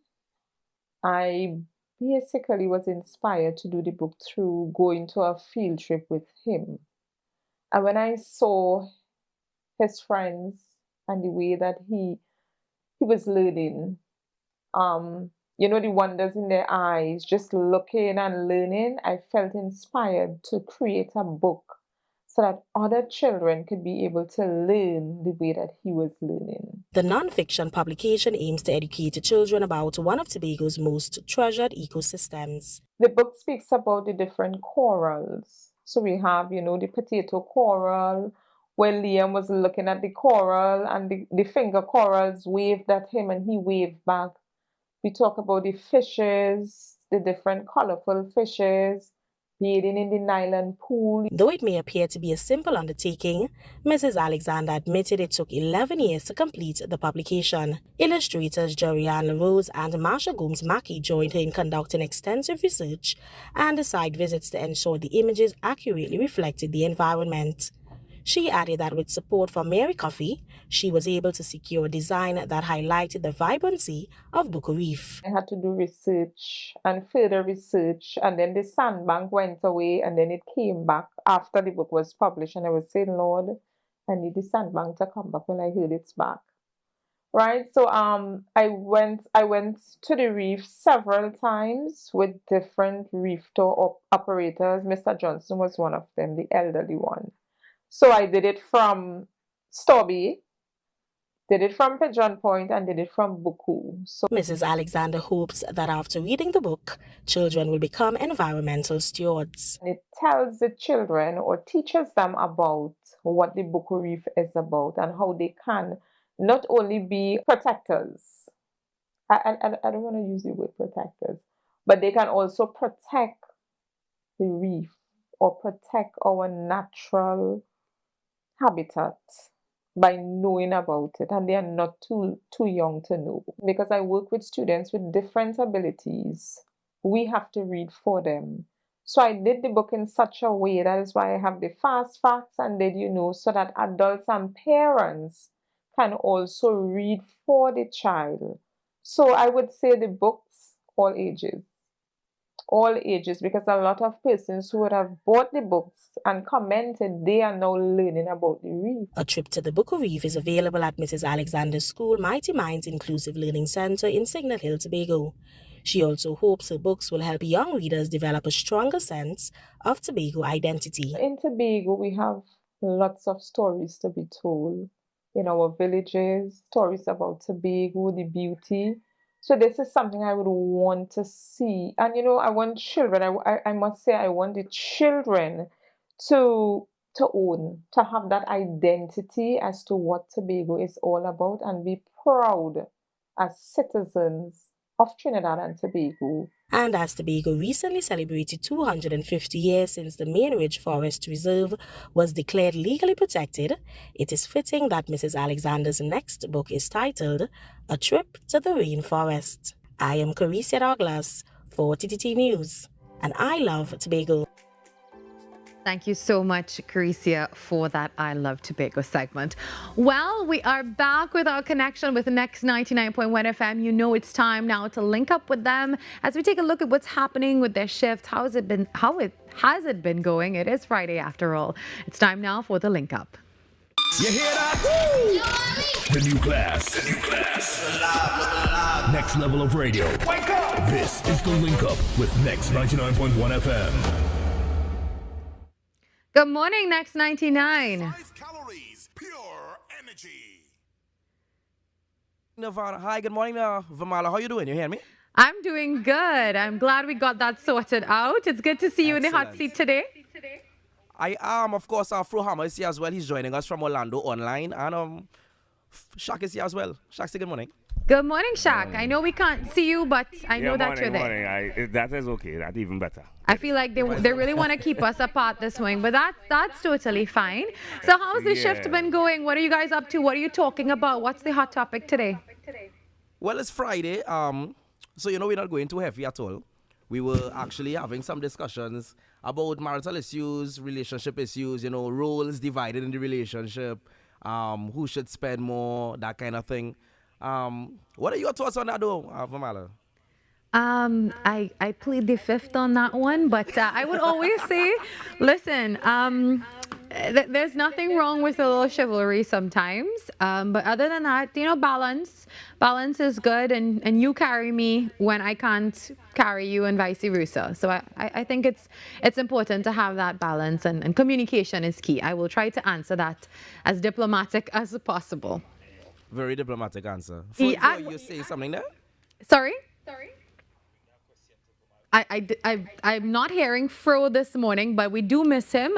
I basically was inspired to do the book through going to a field trip with him. And when I saw his friends and the way that he was learning, you know, the wonders in their eyes, just looking and learning, I felt inspired to create a book so that other children could be able to learn the way that he was learning. The non-fiction publication aims to educate children about one of Tobago's most treasured ecosystems. The book speaks about the different corals. So we have, you know, the potato coral, where Liam was looking at the coral and the finger corals waved at him and he waved back. We talk about the fishes, the different colorful fishes, bathing in the nylon pool. Though it may appear to be a simple undertaking, Mrs. Alexander admitted it took 11 years to complete the publication. Illustrators Jorianne LaRose and Marsha Gomes-Mackey joined her in conducting extensive research and site visits to ensure the images accurately reflected the environment. She added that with support from Mary Coffey, she was able to secure a design that highlighted the vibrancy of Buku Reef. I had to do research and further research, and then the sandbank went away and then it came back after the book was published, and I was saying, Lord, I need the sandbank to come back when I heard it's back. Right, so I went to the reef several times with different reef tour operators. Mr. Johnson was one of them, the elderly one. So I did it from Stobby did it from Pigeon Point and did it from Buku. So Mrs. Alexander hopes that after reading the book, children will become environmental stewards. it tells the children or teaches them about what the Buku Reef is about and how they can not only be protectors. I don't want to use the word protectors, but they can also protect the reef or protect our natural habitat by knowing about it, and they are not too young to know. Because I work with students with different abilities, we have to read for them. So I did the book in such a way, that is why I have the fast facts and did so that adults and parents can also read for the child. So I would say the books, all ages, because a lot of persons who would have bought the books and commented, they are now learning about the reef. A trip to the Buku Reef is available at Mrs. Alexander's school, Mighty Minds Inclusive Learning Center in Signal Hill, Tobago. She also hopes her books will help young readers develop a stronger sense of Tobago identity. In Tobago, we have lots of stories to be told in our villages, stories about Tobago, the beauty. So this is something I would want to see. And I want children, I must say, I want the children to own, to have that identity as to what Tobago is all about and be proud as citizens of Trinidad and Tobago. And as Tobago recently celebrated 250 years since the Main Ridge Forest Reserve was declared legally protected, it is fitting that Mrs. Alexander's next book is titled A Trip to the Rainforest. I am Carissa Douglas for TTT News, and I love Tobago. Thank you so much, Carissa, for that I Love Tobago segment. Well, we are back with our connection with the next 99.1 FM. You know it's time now to link up with them as we take a look at what's happening with their shift. How has it been going? It is Friday after all. It's time now for the link up. You hear that? Woo! The new class. Next level of radio. Wake up! This is the link up with Next 99.1 FM. Good morning, Next 99. 5 calories, pure energy. Nirvana. Hi, good morning, Virmala. How you doing? You hear me? I'm doing good. I'm glad we got that sorted out. It's good to see you in the hot seat today. I am, of course, Fro Hammer is here as well. He's joining us from Orlando online. And Shaq is here as well. Shaq, say good morning. Good morning, Shaq. I know we can't see you, but I know that you're there. Morning. That is okay. That's even better. I feel like they really want to keep us apart this morning, but that's totally fine. So how's the shift been going? What are you guys up to? What are you talking about? What's the hot topic today? Well, it's Friday, so we're not going too heavy at all. We were actually having some discussions about marital issues, relationship issues, roles divided in the relationship, who should spend more, that kind of thing. What are your thoughts on that though, Virmala? I plead the fifth on that one, but I would always say, listen, there's nothing wrong with a little chivalry sometimes, but other than that, balance is good, and you carry me when I can't carry you and vice versa. So I think it's important to have that balance, and communication is key. I will try to answer that as diplomatic as possible. Very diplomatic answer. You say something there? Sorry? I'm not hearing Fro this morning, but we do miss him.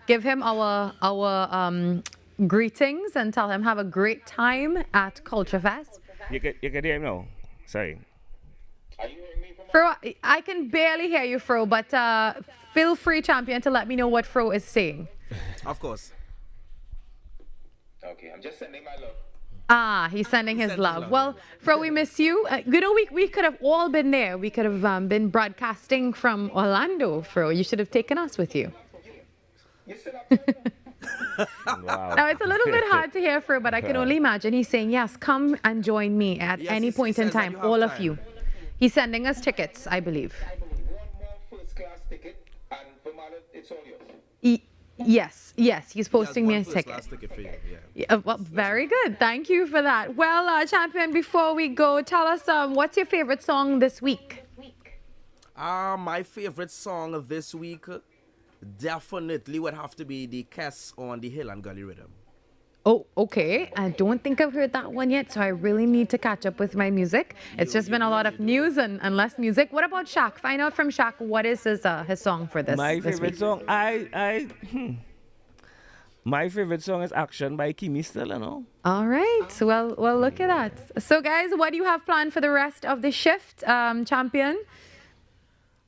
Give him our greetings and tell him have a great time at Culture Fest. You can hear him now. Sorry. Fro, I can barely hear you, Fro, but feel free, champion, to let me know what Fro is saying. Of course. Okay, I'm just sending my love. He's sending his love. Well, Fro, we miss you. We could have all been there. We could have been broadcasting from Orlando, Fro. You should have taken us with you. Wow. Now, it's a little bit hard to hear, Fro, but I can only imagine he's saying, yes, come and join me at any point in time, all of you. He's sending us tickets, I believe. First-class ticket, and Virmala, it's all yours. Yes, he's posting me a ticket. Well, very good. Thank you for that. Well, champion, before we go, tell us what's your favorite song this week? My favorite song of this week definitely would have to be the Kess on the Hill and Gully Rhythm. Oh, okay. I don't think I've heard that one yet, so I really need to catch up with my music. It's just been a lot of news and less music. What about Shaq? Find out from Shaq what is his song for this. My this favorite week. song, my favorite song is Action by Kimi still, you know. All right. Well, look at that. So, guys, what do you have planned for the rest of the shift, champion?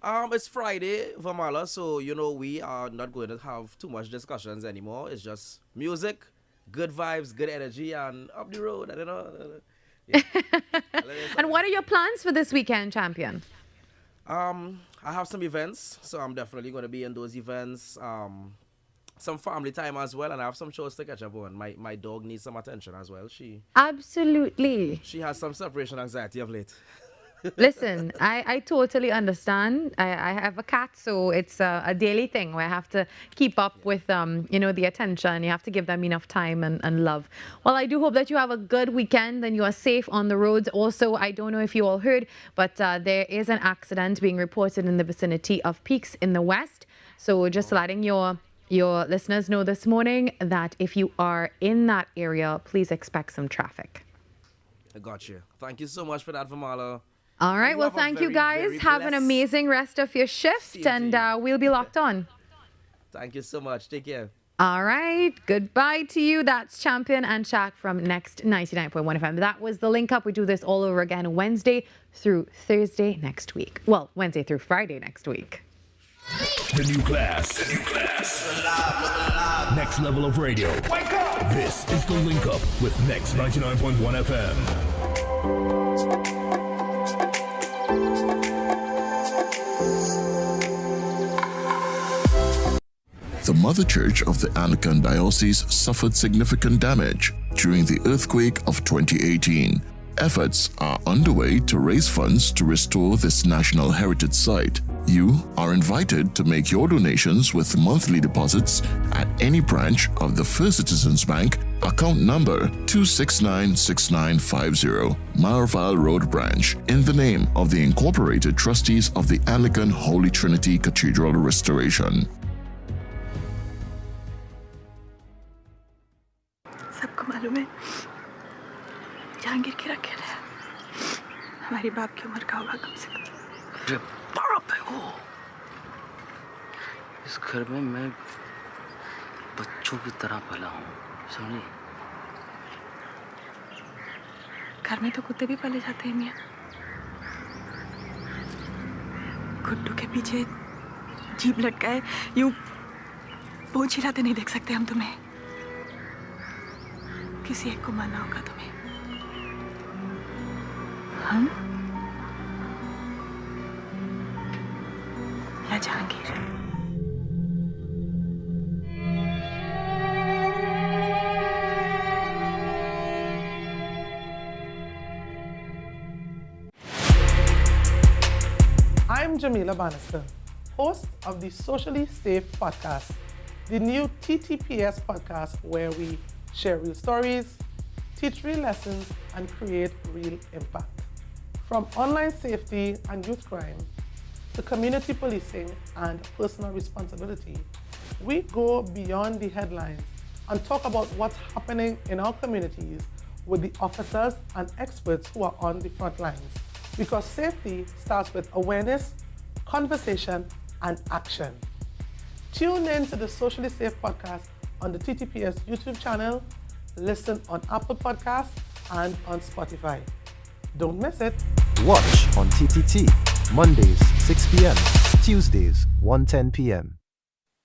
It's Friday, Virmala, so we are not going to have too much discussions anymore. It's just music, good vibes, good energy, and up the road. I don't know. Yeah. And what are your plans for this weekend, champion? I have some events, so I'm definitely going to be in those events. Some family time as well, and I have some shows to catch up on. My dog needs some attention as well. Absolutely. She has some separation anxiety of late. Listen, I totally understand. I have a cat, so it's a daily thing where I have to keep up with the attention. You have to give them enough time and love. Well, I do hope that you have a good weekend and you are safe on the roads. Also, I don't know if you all heard, but there is an accident being reported in the vicinity of Peaks in the West. So just letting your listeners know this morning that if you are in that area, please expect some traffic. I got you. Thank you so much for that, Virmala. All right. Well, thank you guys. Have an amazing rest of your shift, and we'll be locked on. Thank you so much. Take care. All right. Goodbye to you. That's Champion and Shaq from Next 99.1 FM. That was the link up. We do this all over again Wednesday through Thursday next week. Well, Wednesday through Friday next week. The new class. Next level of radio. Wake up! This is the link up with Next 99.1 FM. The Mother Church of the Anglican Diocese suffered significant damage during the earthquake of 2018. Efforts are underway to raise funds to restore this national heritage site. You are invited to make your donations with monthly deposits at any branch of the First Citizens Bank, account number 2696950, Marval Road Branch, in the name of the Incorporated Trustees of the Anglican Holy Trinity Cathedral Restoration. सबको मालूम है जहांगीर की रखेल है हमारी बाप की उम्र का होगा कम से कम अरे बाप है वो इस घर में मैं बच्चों की तरह पला हूँ समझी घर में तो कुत्ते भी पाले जाते हैं मियाँ गुड्डू के पीछे जीभ लटकाए यूं पूंछ हिलाते नहीं देख सकते हम तुम्हें किसी एक को मानना होगा तुम्हें हम या Jahangir I'm Jamila Bannister, host of the Socially Safe podcast, the new TTPS podcast where we share real stories, teach real lessons, and create real impact. From online safety and youth crime to community policing and personal responsibility, we go beyond the headlines and talk about what's happening in our communities with the officers and experts who are on the front lines. Because safety starts with awareness, conversation, and action. Tune in to the Socially Safe podcast on the TTPS YouTube channel, listen on Apple Podcasts, and on Spotify. Don't miss it. Watch on TTT, Mondays, 6 p.m., Tuesdays, 1:10 p.m.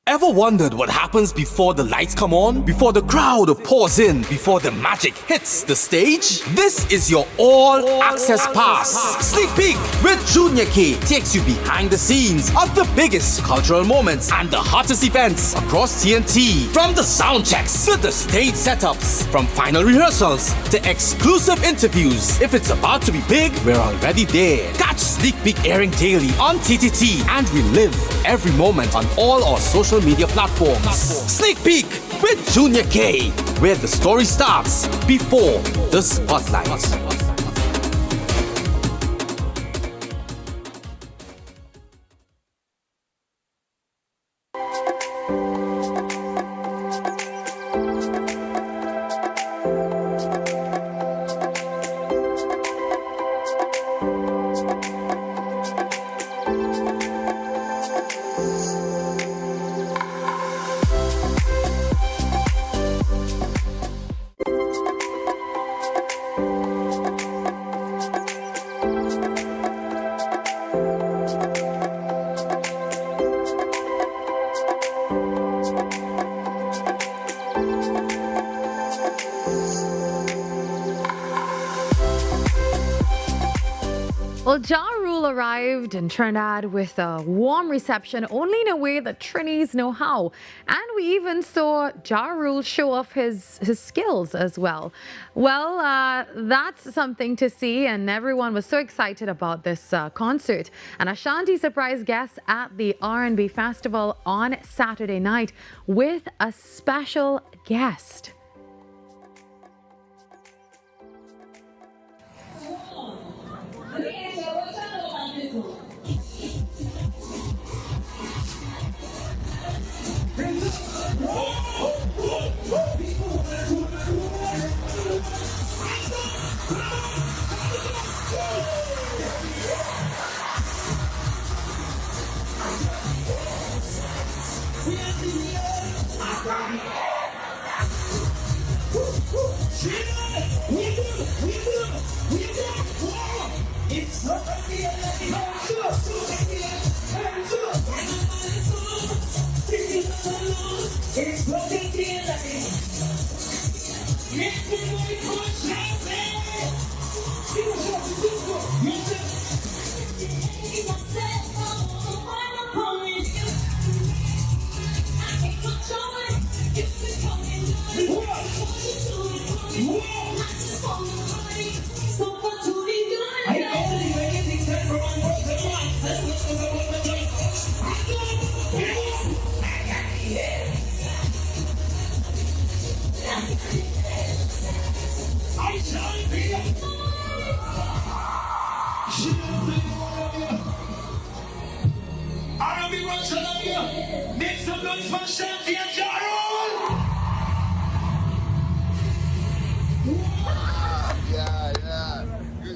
Ever wondered what happens before the lights come on? Before the crowd pours in? Before the magic hits the stage? This is your all-access pass. Sneak Peek with Junior K takes you behind the scenes of the biggest cultural moments and the hottest events across TNT. From the sound checks to the stage setups, from final rehearsals to exclusive interviews. If it's about to be big, we're already there. Catch Sneak Peek airing daily on TTT and relive every moment on all our social media platforms. Sneak Peek with Junior K, where the story starts before the spotlight. Well, Ja Rule arrived in Trinidad with a warm reception, only in a way that Trinis know how. And we even saw Ja Rule show off his skills as well. Well, that's something to see, and everyone was so excited about this concert. And Ashanti surprised guests at the R&B Festival on Saturday night with a special guest.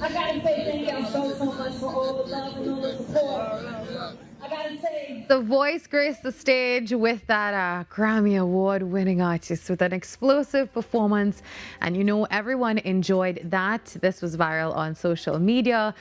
I gotta say thank y'all so much for all the love and all the support. I gotta say. The Voice graced the stage with that Grammy Award-winning artist with an explosive performance. And you know, everyone enjoyed that. This was viral on social media.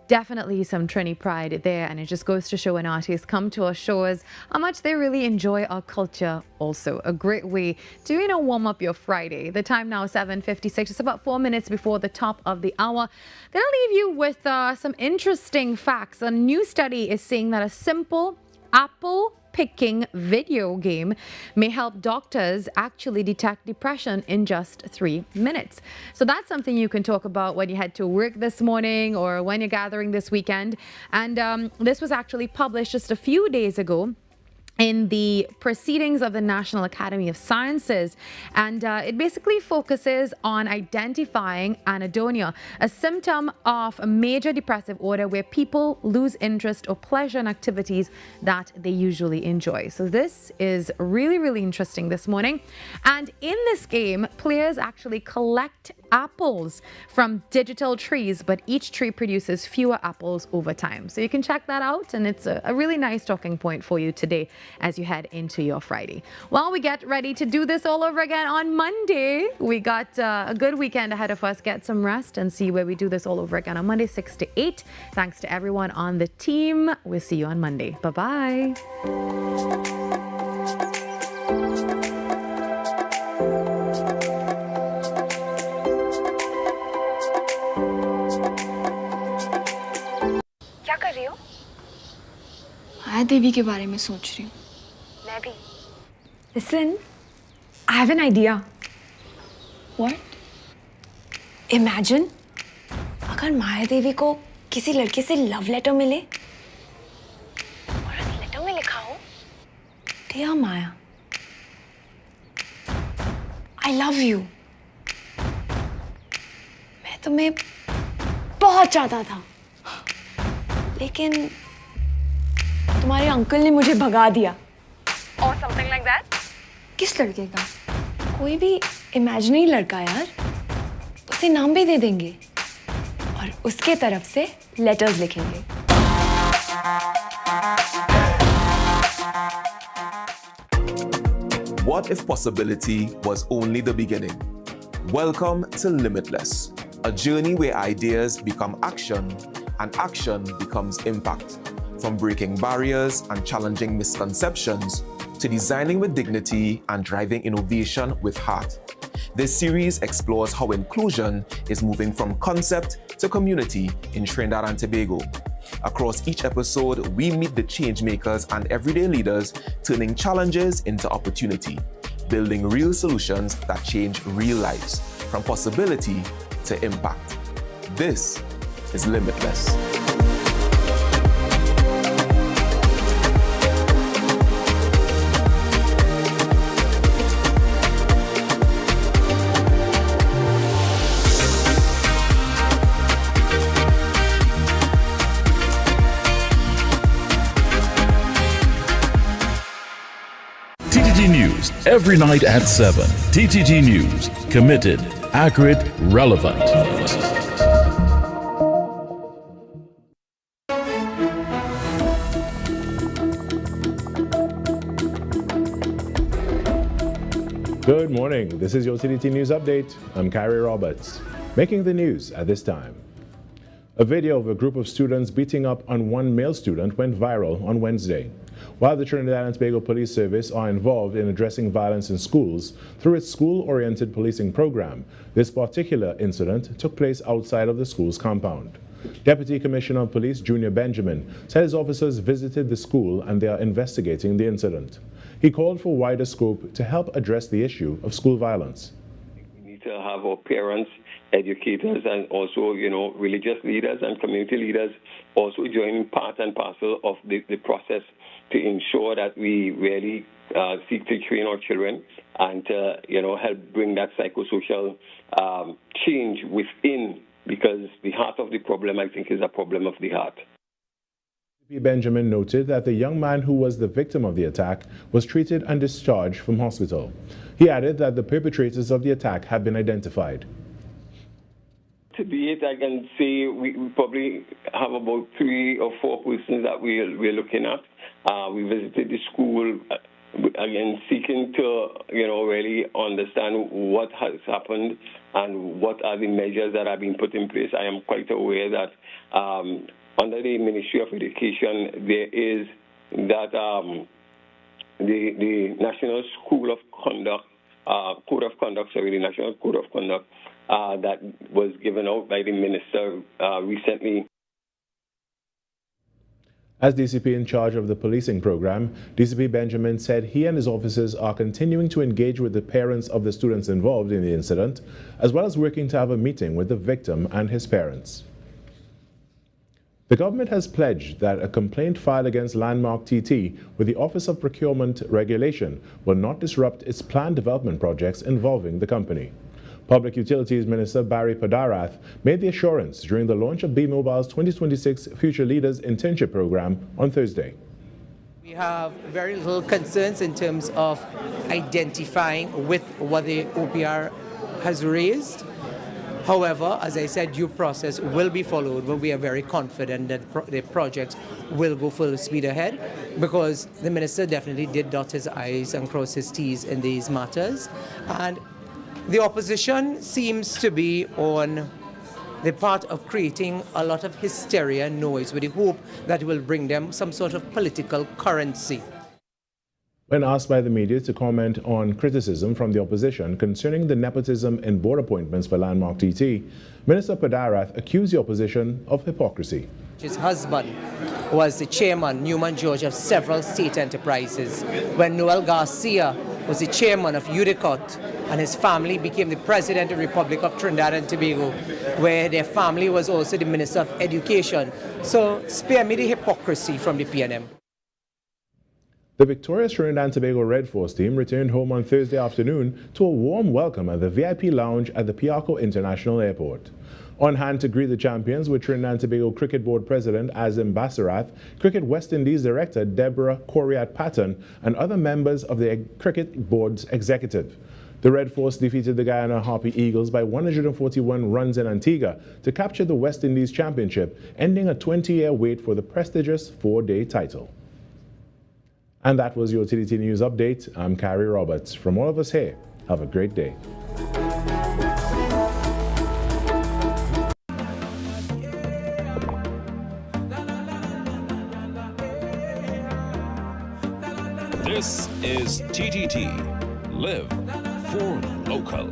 Definitely some Trini pride there, and it just goes to show when artists come to our shows how much they really enjoy our culture. Also a great way to, you know, warm up your Friday. The time now 7:56. It's about 4 minutes before the top of the hour. Gonna leave you with some interesting facts. A new study is saying that a simple apple picking video game may help doctors actually detect depression in just 3 minutes. So that's something you can talk about when you head to work this morning or when you're gathering this weekend. And this was actually published just a few days ago in the Proceedings of the National Academy of Sciences. And it basically focuses on identifying anhedonia, a symptom of a major depressive order where people lose interest or pleasure in activities that they usually enjoy. So this is really, really interesting this morning. And in this game, players actually collect apples from digital trees, but each tree produces fewer apples over time. So you can check that out, and it's a really nice talking point for you today as you head into your Friday. While we get ready to do this all over again on Monday, we got a good weekend ahead of us. Get some rest and see where we do this all over again on Monday 6 to 8. Thanks to everyone on the team. We'll see you on Monday. Bye-bye. क्या कर रही हो? माया देवी के बारे में सोच रही हूँ. मैं भी. Listen, I have an idea. What? Imagine, अगर माया देवी को किसी लड़के से लव लेटर मिले और उस लेटर में लिखा हो, Dear Maya, I love you. मैं तुम्हें बहुत चाहता था, लेकिन तुम्हारे अंकल ने मुझे भगा दिया. or something like that. किस लड़के का? कोई भी इमेजिनरी लड़का यार. उसे नाम भी दे देंगे और उसके तरफ से लेटर्स लिखेंगे. What if possibility was only the beginning? Welcome to Limitless, a journey where ideas become action and action becomes impact. From breaking barriers and challenging misconceptions to designing with dignity and driving innovation with heart. This series explores how inclusion is moving from concept to community in Trinidad and Tobago. Across each episode, we meet the change makers and everyday leaders turning challenges into opportunity, building real solutions that change real lives, from possibility to impact. This is Limitless. TTT News, every night at 7. TTT News, committed, accurate, relevant. Good morning. This is your TTT News Update. I'm Kyrie Roberts. Making the news at this time. A video of a group of students beating up on one male student went viral on Wednesday. While the Trinidad and Tobago Police Service are involved in addressing violence in schools through its school-oriented policing program, this particular incident took place outside of the school's compound. Deputy Commissioner of Police Junior Benjamin said his officers visited the school and they are investigating the incident. He called for wider scope to help address the issue of school violence. We need to have our parents, educators, and also, religious leaders and community leaders also joining part and parcel of the process to ensure that we really seek to train our children and to, help bring that psychosocial change within, because the heart of the problem, I think, is a problem of the heart. Benjamin noted that the young man who was the victim of the attack was treated and discharged from hospital. He added that the perpetrators of the attack have been identified. To date, I can say we probably have about 3 or 4 persons that we're looking at. We visited the school, again, seeking to, really understand what has happened and what are the measures that are being put in place. I am quite aware that under the Ministry of Education, there is that the National School of Conduct, the National Code of Conduct that was given out by the minister recently. As DCP in charge of the policing program, DCP Benjamin said he and his officers are continuing to engage with the parents of the students involved in the incident, as well as working to have a meeting with the victim and his parents. The government has pledged that a complaint filed against Landmark TT with the Office of Procurement Regulation will not disrupt its planned development projects involving the company. Public Utilities Minister Barry Padarath made the assurance during the launch of B-Mobile's 2026 Future Leaders Internship Program on Thursday. We have very little concerns in terms of identifying with what the OPR has raised. However, as I said, due process will be followed, but we are very confident that the project will go full speed ahead, because the minister definitely did dot his I's and cross his T's in these matters. And the opposition seems to be on the part of creating a lot of hysteria and noise with the hope that it will bring them some sort of political currency. When asked by the media to comment on criticism from the opposition concerning the nepotism in board appointments for Landmark TT, Minister Padarath accused the opposition of hypocrisy. His husband was the chairman, Newman George, of several state enterprises. When Noel Garcia was the chairman of UDICOT, and his family became the president of the Republic of Trinidad and Tobago, where their family was also the Minister of Education. So spare me the hypocrisy from the PNM. The victorious Trinidad and Tobago Red Force team returned home on Thursday afternoon to a warm welcome at the VIP lounge at the Piarco International Airport. On hand to greet the champions were Trinidad and Tobago Cricket Board President Azim Basarath, Cricket West Indies Director Deborah Coriat Patton, and other members of the Cricket Board's executive. The Red Force defeated the Guyana Harpy Eagles by 141 runs in Antigua to capture the West Indies Championship, ending a 20-year wait for the prestigious 4-day title. And that was your TTT News Update. I'm Kyrie Roberts. From all of us here, have a great day. This is TTT. Live for local.